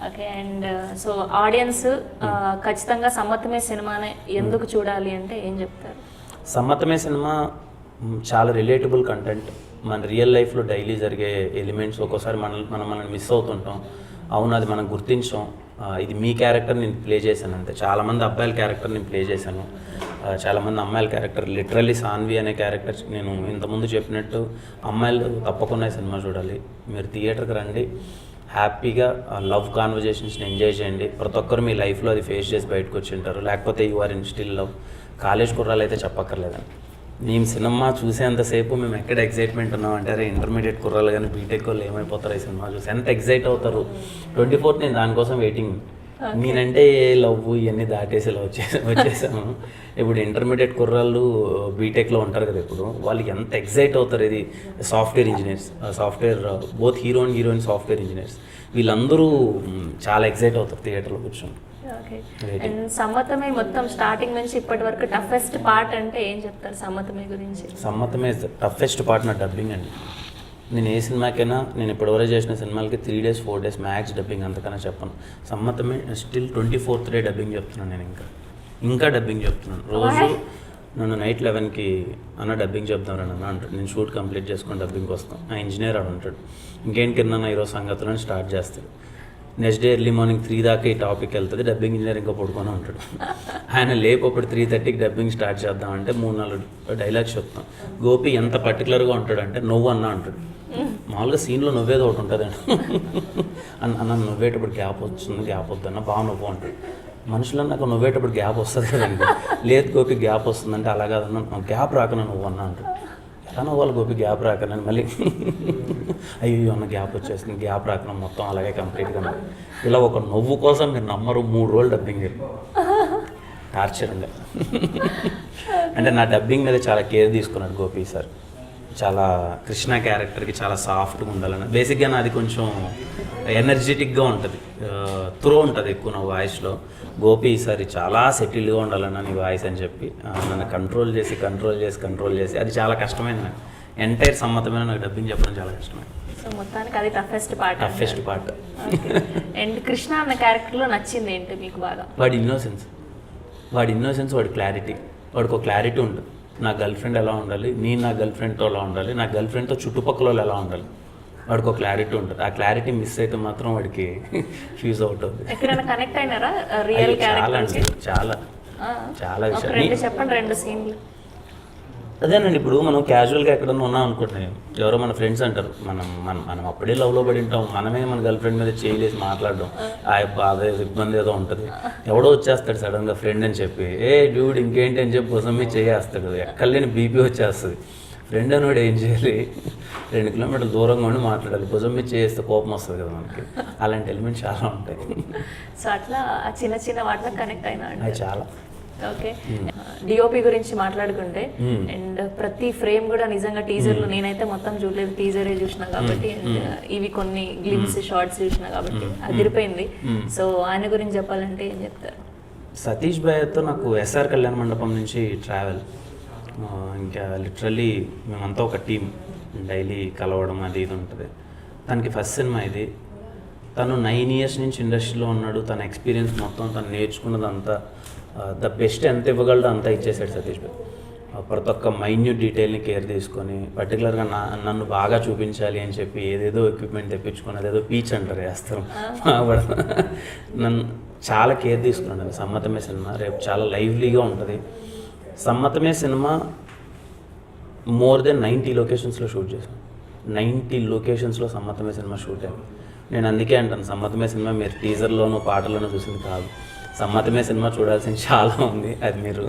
ఓకే. అండ్ సో ఆడియన్స్ ఖచ్చితంగా సమ్మతమే సినిమానే ఎందుకు చూడాలి అంటే ఏం చెప్తారు? సమ్మతమే సినిమా చాలా రిలేటబుల్ కంటెంట్. మన రియల్ లైఫ్లో డైలీ జరిగే ఎలిమెంట్స్ ఒక్కోసారి మనల్ని మిస్ అవుతుంటాం. అవును, అది మనం గుర్తించాం. ఇది మీ క్యారెక్టర్ నేను ప్లే చేశాను అంతే. చాలామంది అబ్బాయిల క్యారెక్టర్ నేను ప్లే చేశాను, చాలామంది అమ్మాయిల క్యారెక్టర్. లిటరల్లీ సాన్వి అనే క్యారెక్టర్ నేను ఇంతకుముందు చెప్పినట్టు అమ్మాయిలు తప్పకుండా సినిమా చూడాలి. మీరు థియేటర్కి రండి, హ్యాపీగా లవ్ కాన్వర్జేషన్స్ని ఎంజాయ్ చేయండి. ప్రతి ఒక్కరు మీ లైఫ్లో అది ఫేస్ చేసి బయటకు వచ్చి ఉంటారు, లేకపోతే you are in still love. College కుర్రాలు అయితే చెప్పక్కర్లేదండి. మేము సినిమా చూసేంతసేపు మేము ఎక్కడ ఎగ్జైట్మెంట్ ఉన్నాం అంటారు, ఇంటర్మీడియట్ కుర్రాలు కానీ బీటెక్ వాళ్ళు ఏమైపోతారు ఈ సినిమా చూసి, ఎంత ఎగ్జైట్ అవుతారు. 24th నేను దానికోసం వెయిటింగ్. నేనంటే లవ్ ఇవన్నీ దాటేసి ఇలా వచ్చేసాను. ఇప్పుడు ఇంటర్మీడియట్ కుర్రాళ్ళు బీటెక్లో ఉంటారు కదా, ఇప్పుడు వాళ్ళు ఎంత ఎగ్జైట్ అవుతారు. ఇది software engineers, both heroine software engineers, వీళ్ళందరూ చాలా ఎగ్జైట్ అవుతారు థియేటర్లో కూర్చొని. అండ్ సమ్మతమే మొత్తం స్టార్టింగ్ నుంచి ఇప్పటి వరకు టఫెస్ట్ పార్ట్ అంటే ఏం చెప్తారు సమ్మతమే గురించి? సమ్మతమే టఫెస్ట్ పార్ట్ నా డబ్బింగ్ అండి. నేను ఏ సినిమాకైనా, నేను ఇప్పటివరకు చేసిన సినిమాలకి 3 days 4 days మ్యాక్స్ డబ్బింగ్, అంతకన్నా చెప్పను. సమ్మతమే స్టిల్ 24th day డబ్బింగ్ చెప్తున్నాను. నేను ఇంకా డబ్బింగ్ చెప్తున్నాను. రోజు నన్ను నైట్ 11కి అన్న డబ్బింగ్ చెప్దాం రా అన్న అంటాడు. నేను షూట్ కంప్లీట్ చేసుకొని డబ్బింగ్కి వస్తాను. ఆ ఇంజనీర్ ఆడు ఉంటాడు, ఇంకేంటి కింద ఈరోజు సంగతులను స్టార్ట్ చేస్తాడు. నెక్స్ట్ డే ఎర్లీ మార్నింగ్ 3 దాకా ఈ టాపిక్ వెళ్తుంది. డబ్బింగ్ ఇంజనీర్ ఇంకా పడుకొని ఉంటాడు. ఆయన లేపప్పుడు 3:30కి డబ్బింగ్ స్టార్ట్ చేద్దామంటే 3-4 డైలాగ్స్ చెప్తాం. గోపి ఎంత పర్టికులర్గా ఉంటాడంటే నువ్వు అన్న అంటాడు. మామూలుగా సీన్లో నవ్వేది ఒకటి ఉంటుందండి, అన్న నవ్వేటప్పుడు గ్యాప్ వస్తుంది, గ్యాప్ వద్దన్న బాగా నవ్వు అంటాడు. మనుషులు నాకు నవ్వేటప్పుడు గ్యాప్ వస్తుంది కదండి, లేదు గోపి గ్యాప్ వస్తుందంటే అలా కాదన్న గ్యాప్ రాకనా నువ్వు అన్న అంటాడు. ఎలా నవ్వాలి గోపి గ్యాప్ రాకనని, మళ్ళీ అయ్యో అన్న గ్యాప్ వచ్చేసింది, గ్యాప్ రాకన మొత్తం అలాగే కంప్లీట్గా. ఇలా ఒక నవ్వు కోసం మీరు నమ్మరు 3 రోజులు డబ్బింగ్ టార్చర్ ఉండే. అంటే నా డబ్బింగ్ మీద చాలా కేర్ తీసుకున్నాడు గోపి సార్. చాలా కృష్ణ క్యారెక్టర్కి చాలా సాఫ్ట్గా ఉండాలని బేసిక్గా నాది కొంచెం ఎనర్జెటిక్గా ఉంటుంది, త్రో ఉంటుంది ఎక్కువ నా వాయిస్లో. గోపి ఈసారి చాలా సెటిల్గా ఉండాలన్న నీ వాయిస్ అని చెప్పి నన్ను కంట్రోల్ చేసి అది చాలా కష్టమైంది నాకు. ఎంటైర్ సమ్మతమైన నాకు డబ్బింగ్ చెప్పడం చాలా కష్టమైంది. సో మొత్తానికి అది టఫెస్ట్ పార్ట్. అండ్ కృష్ణ అన్న క్యారెక్టర్లో నచ్చింది ఏంటి మీకు బాగా? వాడి ఇన్నోసెన్స్, వాడి క్లారిటీ, వాడికి ఒక క్లారిటీ ఉంటుంది. నా గర్ల్ ఫ్రెండ్ ఎలా ఉండాలి, నేను నా గర్ల్ ఫ్రెండ్తో ఎలా ఉండాలి, నా గర్ల్ ఫ్రెండ్తో చుట్టుపక్కల వాళ్ళు ఎలా ఉండాలి, వాడికి ఒక క్లారిటీ ఉంటుంది. ఆ క్లారిటీ మిస్ అయితే మాత్రం వాడికి ఫ్యూజ్ అవుట్ అవుతుంది. ఎక్కడైనా కనెక్ట్ అయినారా రియల్ క్యారెక్టర్? చాలా విషయాలు చెప్పండి, 2 సీన్లు. అదేనండి, ఇప్పుడు మనం క్యాజువల్గా ఎక్కడన్నా ఉన్నాం అనుకుంటున్నాం, ఎవరో మన ఫ్రెండ్స్ అంటారు, మనం అప్పుడే లవ్లో పడి ఉంటాం, మనమే మన గర్ల్ ఫ్రెండ్ మీద చేయలేసి మాట్లాడడం, అదే ఇబ్బంది ఏదో ఉంటుంది. ఎవడో వచ్చేస్తాడు సడన్గా ఫ్రెండ్ అని చెప్పి, ఏ డ్యూడ్ ఇంకేంటి అని చెప్పి కోసం మీద చేయేస్తాడు, ఎక్కడలేని బీపీ వచ్చేస్తుంది. ఫ్రెండ్ అనేవాడు ఏం చేయాలి, 2 కిలోమీటర్ల దూరంగా ఉండి మాట్లాడాలి, భుజం మీద చేస్తే కోపం వస్తుంది కదా మనకి. అలాంటి ఎలిమెంట్స్ చాలా ఉంటాయి. సో అట్లా చిన్న చిన్న వాటిలో కనెక్ట్ అయినా అది చాలా. ఓకే, డిఓపి గురించి మాట్లాడుకుంటే, అండ్ ప్రతి ఫ్రేమ్ కూడా నిజంగా టీజర్లు నేనైతే మొత్తం చూడలేదు, టీజరే చూసిన కాబట్టి, ఇవి కొన్ని గ్లిమ్స్ షార్ట్స్ చూసిన కాబట్టి అదిరిపోయింది. సో ఆయన గురించి చెప్పాలంటే ఏం చెప్తారు? సతీష్ భయ్యతో నాకు ఎస్ఆర్ కళ్యాణ మండపం నుంచి ట్రావెల్, ఇంకా లిటరల్లీ మేమంతా ఒక టీం, డైలీ కలవడం అది ఇది ఉంటుంది. తనకి ఫస్ట్ సినిమా ఇది, తను 9 years నుంచి ఇండస్ట్రీలో ఉన్నాడు, తన ఎక్స్పీరియన్స్ మొత్తం తను నేర్చుకున్నదంతా ద బెస్ట్ ఎంత ఇవ్వగలడో అంతా ఇచ్చేసాడు సతీష్ భాయ్. ప్రతి ఒక్క మైన్యూట్ డీటెయిల్ని కేర్ తీసుకొని, పర్టికులర్గా నన్ను బాగా చూపించాలి అని చెప్పి ఏదేదో ఎక్విప్మెంట్ తెప్పించుకొని, అదేదో పీచ్ అంటారు వేస్తారు, నన్ను చాలా కేర్ తీసుకున్నాను. సమ్మతమే సినిమా రేపు చాలా లైవ్లీగా ఉంటుంది. సమ్మతమే సినిమా మోర్ దెన్ 90 లొకేషన్స్లో షూట్ చేశాను. 90 లొకేషన్స్లో సమ్మతమే సినిమా షూట్ అయింది. నేను అందుకే అంటాను, సమ్మతమే సినిమా మీరు టీజర్లోనూ పాటల్లోనూ చూసింది కాదు, సమ్మతమే సినిమా చూడాల్సింది చాలా ఉంది. అది మీరు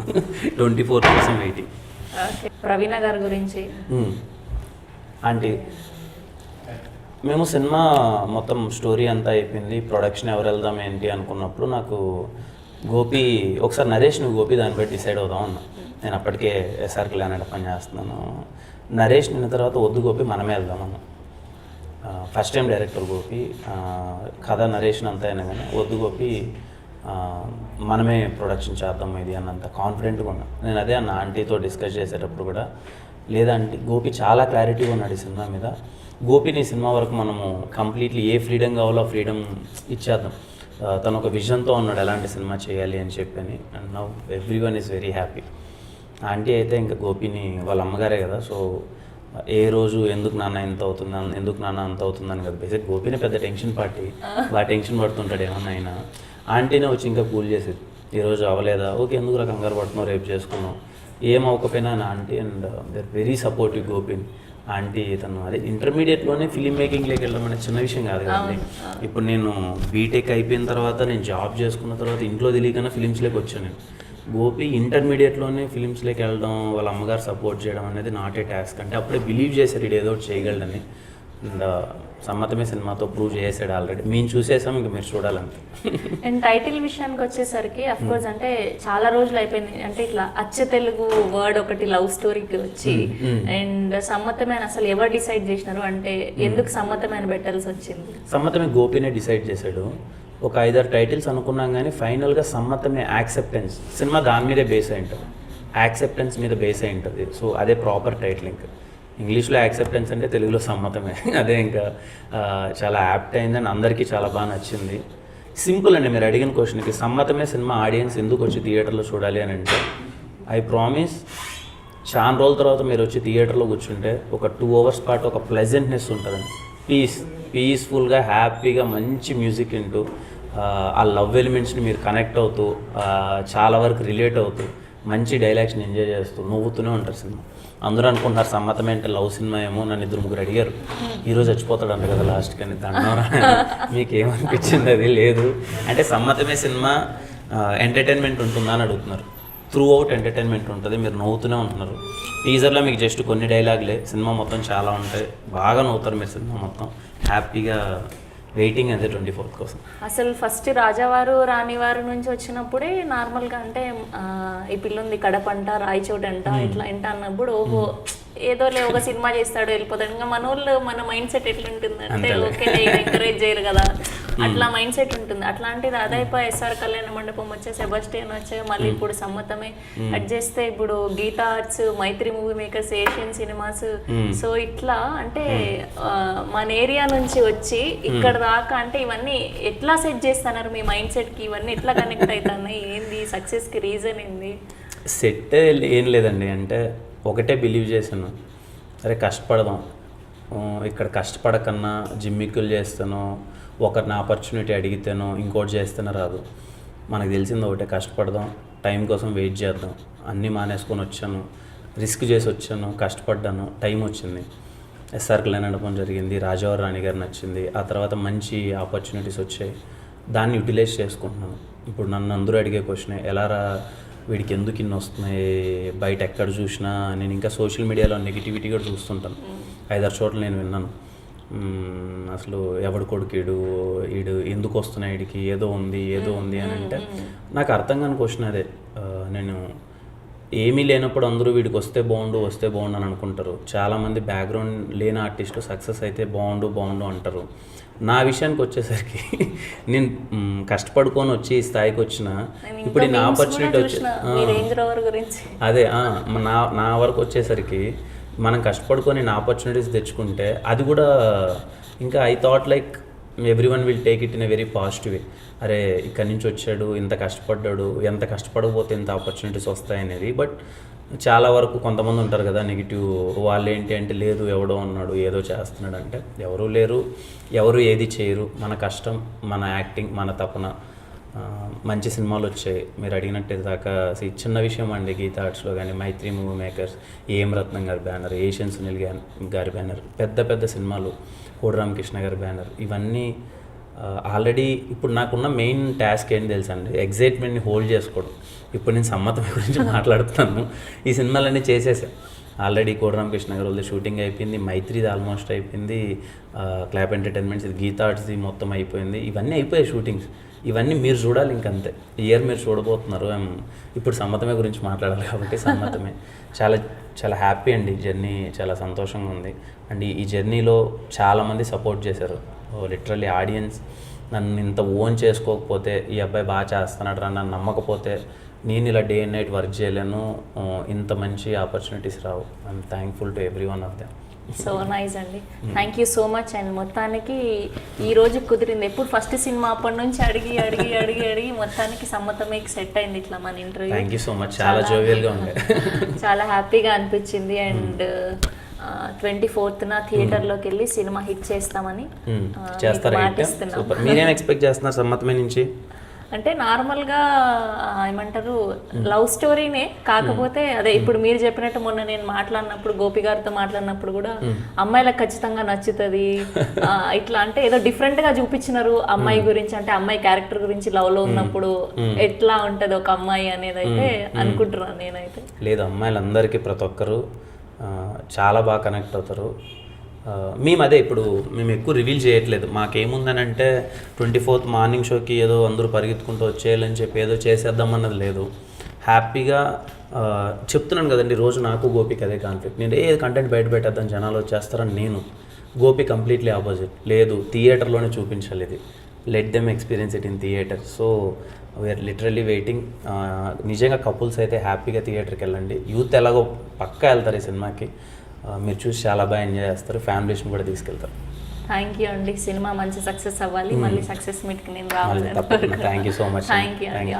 24 కోసం వెయిటింగ్. ప్రవీణ గారి గురించి అంటే మేము సినిమా మొత్తం స్టోరీ అంతా అయిపోయింది, ప్రొడక్షన్ ఎవరు వెళ్దాం ఏంటి అనుకున్నప్పుడు నాకు గోపి ఒకసారి నరేష్ నువ్వు గోపి దాన్ని బట్టి డిసైడ్ అవుదాం అన్నా. నేను అప్పటికే ఎస్ఆర్ కళ్యాణ పని చేస్తున్నాను. నరేష్ నిన్న తర్వాత వద్దు గోపి మనమే వెళ్దామన్నా. ఫస్ట్ టైం డైరెక్టర్ గోపి, కథ నరేష్ అంతా అయినా కానీ వద్దు గోపి మనమే ప్రొడక్షన్ చేద్దాం ఇది అన్నంత కాన్ఫిడెంట్గా ఉన్నా. నేను అదే అన్న ఆంటీతో డిస్కస్ చేసేటప్పుడు కూడా, లేదంటే గోపి చాలా క్లారిటీగా ఉన్నాడు ఈ సినిమా మీద, గోపిని ఈ సినిమా వరకు మనము కంప్లీట్లీ ఏ ఫ్రీడమ్ కావాలో ఫ్రీడమ్ ఇచ్చేద్దాం, తను ఒక విజన్తో ఉన్నాడు ఎలాంటి సినిమా చేయాలి అని చెప్పని. And now everyone is very happy. Aunty అయితే ఇంకా గోపిని వాళ్ళ అమ్మగారే కదా, సో ఏ రోజు ఎందుకు నాన్న ఎంత అవుతుంది, ఎందుకు నాన్న అంత అవుతుందని కదా, బేసిక్ గోపిని పెద్ద టెన్షన్ పార్టీ, బాగా టెన్షన్ పడుతుంటాడు ఏమన్నా అయినా. ఆంటీనే వచ్చి ఇంకా కూల్ చేసేది, ఈరోజు అవ్వలేదా, ఓకే ఎందుకు రా కంగారు పడుతున్నావు, రేపు చేసుకున్నావు, ఏం అవ్వకపోయినా నా aunty. And they are very supportive గోపిని. ఆంటీ తను అదే ఇంటర్మీడియట్లోనే ఫిలిం మేకింగ్లోకి వెళ్ళడం అనేది చిన్న విషయం కాదు కదండి. ఇప్పుడు నేను బీటెక్ అయిపోయిన తర్వాత, నేను జాబ్ చేసుకున్న తర్వాత ఇంట్లో తెలియకన్నా ఫిలిమ్స్లోకి వచ్చాను నేను. గోపి ఇంటర్మీడియట్లోనే ఫిలిమ్స్లోకి వెళ్ళడం, వాళ్ళ అమ్మగారు సపోర్ట్ చేయడం అనేది నాట్ ఏ టాస్క్. అంటే అప్పుడే బిలీవ్ చేశారు ఇది ఏదో ఒకటి చేయగలడని. అండ్ సమ్మతమే సినిమాతో ప్రూవ్ చేసాడు ఆల్రెడీ. మేము చూసేసాం, ఇంకా మీరు చూడాలంటే. అండ్ టైటిల్ విషయానికి వచ్చేసరికి అఫ్కోర్స్ అంటే చాలా రోజులు అయిపోయింది, అంటే ఇట్లా అచ్చ తెలుగు వర్డ్ ఒకటి లవ్ స్టోరీకి వచ్చి, అండ్ సమ్మతమైన అసలు ఎవరు డిసైడ్ చేసినారు, అంటే ఎందుకు సమ్మతమైన పెట్టాల్సి వచ్చింది? సమ్మతమే గోపినే డిసైడ్ చేశాడు. ఒక 5-6 టైటిల్స్ అనుకున్నాం కానీ ఫైనల్గా సమ్మతమే యాక్సెప్టెన్స్, సినిమా దాని మీదే బేస్ అయి ఉంటుంది, యాక్సెప్టెన్స్ మీద బేస్ అయి ఉంటుంది. సో అదే ప్రాపర్ టైటిల్. ఇంకా ఇంగ్లీష్లో యాక్సెప్టెన్స్ అంటే తెలుగులో సమ్మతమే, అదే ఇంకా చాలా యాప్ట్ అయిందని అందరికీ చాలా బాగా నచ్చింది. సింపుల్ అండి, మీరు అడిగిన క్వశ్చన్కి సమ్మతమే సినిమా ఆడియన్స్ ఎందుకు వచ్చి థియేటర్లో చూడాలి అని అంటే, ఐ ప్రామిస్ చాలా రోజుల తర్వాత మీరు వచ్చి థియేటర్లో కూర్చుంటే ఒక 2 hours పాటు ఒక ప్లెజెంట్నెస్ ఉంటుందండి. పీస్ఫుల్గా హ్యాపీగా మంచి మ్యూజిక్ వింటూ, ఆ లవ్ ఎలిమెంట్స్ని మీరు కనెక్ట్ అవుతూ, చాలా వరకు రిలేట్ అవుతూ, మంచి డైలాగ్స్ని ఎంజాయ్ చేస్తూ నవ్వుతూనే ఉంటారు సినిమా. అందరూ అనుకుంటున్నారు సమ్మతమే అంటే లవ్ సినిమా ఏమో. నన్ను 2-3 అడిగారు, ఈరోజు చచ్చిపోతాడు అంట కదా లాస్ట్కి అని. దండవరా మీకు ఏమనిపించింది? అది లేదు అంటే సమ్మతమే సినిమా ఎంటర్టైన్మెంట్ ఉంటుందా అని అడుగుతున్నారు. త్రూ అవుట్ ఎంటర్టైన్మెంట్ ఉంటుంది, మీరు నవ్వుతూనే ఉంటున్నారు. టీజర్లో మీకు జస్ట్ కొన్ని డైలాగులే, సినిమా మొత్తం చాలా ఉంటాయి, బాగా నవ్వుతారు మీరు సినిమా మొత్తం. హ్యాపీగా వెయిటింగ్ అంతే 24th కోసం. అసలు ఫస్ట్ రాజావారు రాణివారు నుంచి వచ్చినప్పుడే నార్మల్గా అంటే ఈ పిల్లుంది కడపంట రాయచోట అంట ఇట్లా ఇంట అన్నప్పుడు ఓహో ఏదోలే ఒక సినిమా చేస్తాడు వెళ్ళిపోతాడు. ఇంకా మన వాళ్ళు మన మైండ్ సెట్ ఎట్లుంటుంది అంటే ఓకే ఎంకరేజ్ చేయరు కదా, అట్లా మైండ్ సెట్ ఉంటుంది. అట్లాంటిది అదైపో ఎస్ఆర్ కళ్యాణ మండపం వచ్చే సెబాస్టియన్ వచ్చే మళ్ళీ ఇప్పుడు సమ్మతమే కట్ చేస్తే ఇప్పుడు Geetha Arts, Mythri Movie Makers, Asian Cinemas. So ఇట్లా అంటే మన ఏరియా నుంచి వచ్చి ఇక్కడ దాకా అంటే ఇవన్నీ ఎట్లా సెట్ చేస్తున్నారు మీ మైండ్ సెట్ కి, ఇవన్నీ ఎట్లా కనెక్ట్ అవుతున్నాయి, ఏంది సక్సెస్ కి రీజన్ ఏంది? సెట్ ఏం లేదండి, అంటే ఒకటే బిలీవ్ చేశాను, అరే కష్టపడదాం, ఇక్కడ కష్టపడకన్నా జిమ్మిక్కులు చేస్తానో ఒకరిని ఆపర్చునిటీ అడిగితేనో ఇంకోటి చేస్తేనే రాదు. మనకు తెలిసింది ఒకటే, కష్టపడదాం, టైం కోసం వెయిట్ చేద్దాం. అన్నీ మానేసుకొని వచ్చాను, రిస్క్ చేసి వచ్చాను, కష్టపడ్డాను, టైం వచ్చింది. ఎస్ఆర్ కళ్యాణ మండపం జరిగింది, రాజావారు రాణి గారు నచ్చింది, ఆ తర్వాత మంచి ఆపర్చునిటీస్ వచ్చాయి, దాన్ని యూటిలైజ్ చేసుకుంటున్నాను. ఇప్పుడు నన్ను అందరూ అడిగే క్వశ్చన్, ఎలా రా వీడికి ఎందుకు ఇన్ని వస్తున్నాయి, బయట ఎక్కడ చూసినా నేను ఇంకా సోషల్ మీడియాలో నెగిటివిటీ కూడా చూస్తుంటాను. 5-6 చోట్ల నేను విన్నాను, అసలు ఎవడు కొడుకుడు వీడు ఎందుకు వస్తున్నాయి, వీడికి ఏదో ఉంది అని అంటే నాకు అర్థం కాని క్వశ్చన్ అదే. నేను ఏమీ లేనప్పుడు అందరూ వీడికి వస్తే బాగుండు అని అనుకుంటారు. చాలామంది బ్యాక్గ్రౌండ్ లేని ఆర్టిస్టులు సక్సెస్ అయితే బాగుండు అంటారు. నా విషయానికి వచ్చేసరికి నేను కష్టపడుకొని వచ్చి ఈ స్థాయికి వచ్చిన, ఇప్పుడు నా ఆపర్చునిటీ వచ్చి అదే నా వరకు వచ్చేసరికి మనం కష్టపడుకొని నా ఆపర్చునిటీస్ తెచ్చుకుంటే అది కూడా ఇంకా I thought like everyone will take it in a very positive way. అరే ఇక్కడి నుంచి వచ్చాడు, ఇంత కష్టపడ్డాడు, ఎంత కష్టపడకపోతే ఇంత ఆపర్చునిటీస్ వస్తాయనేది. బట్ చాలా వరకు కొంతమంది ఉంటారు కదా నెగిటివ్, వాళ్ళు ఏంటి అంటే లేదు ఎవడో ఉన్నాడు ఏదో చేస్తున్నాడు అంటే, ఎవరూ లేరు, ఎవరు ఏది చేయరు. మన కష్టం, మన యాక్టింగ్, మన తపన. మంచి సినిమాలు వచ్చాయి. మీరు అడిగినట్టు దాకా చిన్న విషయం అండి, గీతా ఆర్ట్స్లో కానీ, మైత్రి మూవీ మేకర్స్, ఏం రత్నం గారి బ్యానర్, ఏషియన్ సునీల్ గారి బ్యానర్, పెద్ద సినిమాలు, కోడి రామకృష్ణ గారి బ్యానర్, ఇవన్నీ ఆల్రెడీ. ఇప్పుడు నాకున్న మెయిన్ టాస్క్ ఏంటి తెలుసండి, ఎగ్జైట్మెంట్ని హోల్డ్ చేసుకోవడం. ఇప్పుడు నేను సమ్మతం గురించి మాట్లాడుతున్నాను, ఈ సినిమాలన్నీ చేసేసాను ఆల్రెడీ. కోడి రామకృష్ణ గారి వాళ్ళది షూటింగ్ అయిపోయింది, మైత్రిది ఆల్మోస్ట్ అయిపోయింది, క్లాప్ ఎంటర్టైన్మెంట్స్, ఇది గీతా ఆర్ట్స్ది మొత్తం అయిపోయింది. ఇవన్నీ అయిపోయాయి షూటింగ్స్. ఇవన్నీ మీరు చూడాలి ఇంకంతే, ఇయర్ మీరు చూడబోతున్నారు. ఇప్పుడు సమ్మతమే గురించి మాట్లాడాలి కాబట్టి సమ్మతమే. చాలా హ్యాపీ అండి, ఈ జర్నీ చాలా సంతోషంగా ఉంది. అండ్ ఈ జర్నీలో చాలామంది సపోర్ట్ చేశారు. లిటరల్లీ ఆడియన్స్ నన్ను ఇంత ఓన్ చేసుకోకపోతే, ఈ అబ్బాయి బాగా చేస్తున్నాడు రా నన్ను నమ్మకపోతే నేను ఇలా డే అండ్ నైట్ వర్క్ చేయలేను, ఇంత మంచి ఆపర్చునిటీస్ రావు. I'm thankful to every one of them. So nice అండి, thank you so much. And మొత్తానికి ఈ రోజు కుదిరింది. ఎప్పుడు ఫస్ట్ సినిమా అప్పటి నుంచి అడిగి మొత్తానికి సమ్మతమే సెట్ అయింది ఇట్లా మన interview. Thank you so much, చాలా జోవియల్గా ఉంది, చాలా హ్యాపీగా అనిపించింది. అండ్ 24th థియేటర్లోకి వెళ్ళి సినిమా హిట్ చేస్తామని మాటిస్తున్నాం. మీరేం ఎక్స్పెక్ట్ చేస్తున్నారు సమ్మతమే నుంచి? అంటే నార్మల్గా ఏమంటారు, లవ్ స్టోరీనే, కాకపోతే అదే ఇప్పుడు మీరు చెప్పినట్టు మొన్న నేను మాట్లాడినప్పుడు గోపి గారితో మాట్లాడినప్పుడు కూడా అమ్మాయిలకు ఖచ్చితంగా నచ్చుతుంది ఇట్లా, అంటే ఏదో డిఫరెంట్గా చూపించినారు అమ్మాయి గురించి, అంటే అమ్మాయి క్యారెక్టర్ గురించి లవ్లో ఉన్నప్పుడు ఎట్లా ఉంటుంది ఒక అమ్మాయి అనేది అయితే అనుకుంటున్నాను నేనైతే. లేదు, అమ్మాయిలందరికీ ప్రతి ఒక్కరు చాలా బాగా కనెక్ట్ అవుతారు. మేము అదే ఇప్పుడు మేము ఎక్కువ రివీల్ చేయట్లేదు. మాకేముందనంటే 24th మార్నింగ్ షోకి ఏదో అందరూ పరిగెత్తుకుంటూ వచ్చేయాలని చెప్పి ఏదో చేసేద్దామన్నది లేదు. హ్యాపీగా చెప్తున్నాను కదండి, రోజు నాకు గోపికి అదే కాన్ఫ్లిక్ట్. నేను ఏ కంటెంట్ బయట పెట్టేద్దాం జనాలు వచ్చేస్తారని నేను, గోపి కంప్లీట్లీ ఆపోజిట్. లేదు, థియేటర్లోనే చూపించాలి, ఇది let them experience it in theatre. So we are literally waiting. నిజంగా కపుల్స్ అయితే హ్యాపీగా థియేటర్కి వెళ్ళండి. యూత్ ఎలాగో పక్కా వెళ్తారు ఈ సినిమాకి, మీరు చూసి చాలా బాగా ఎంజాయ్ చేస్తారు, ఫ్యామిలీస్ని కూడా తీసుకెళ్తారు. థ్యాంక్ యూ అండి, సినిమా మంచి సక్సెస్ అవ్వాలి, మళ్ళీ సక్సెస్ మీట్కి నేను రావాలి. Thank you so much. Thank you అండి.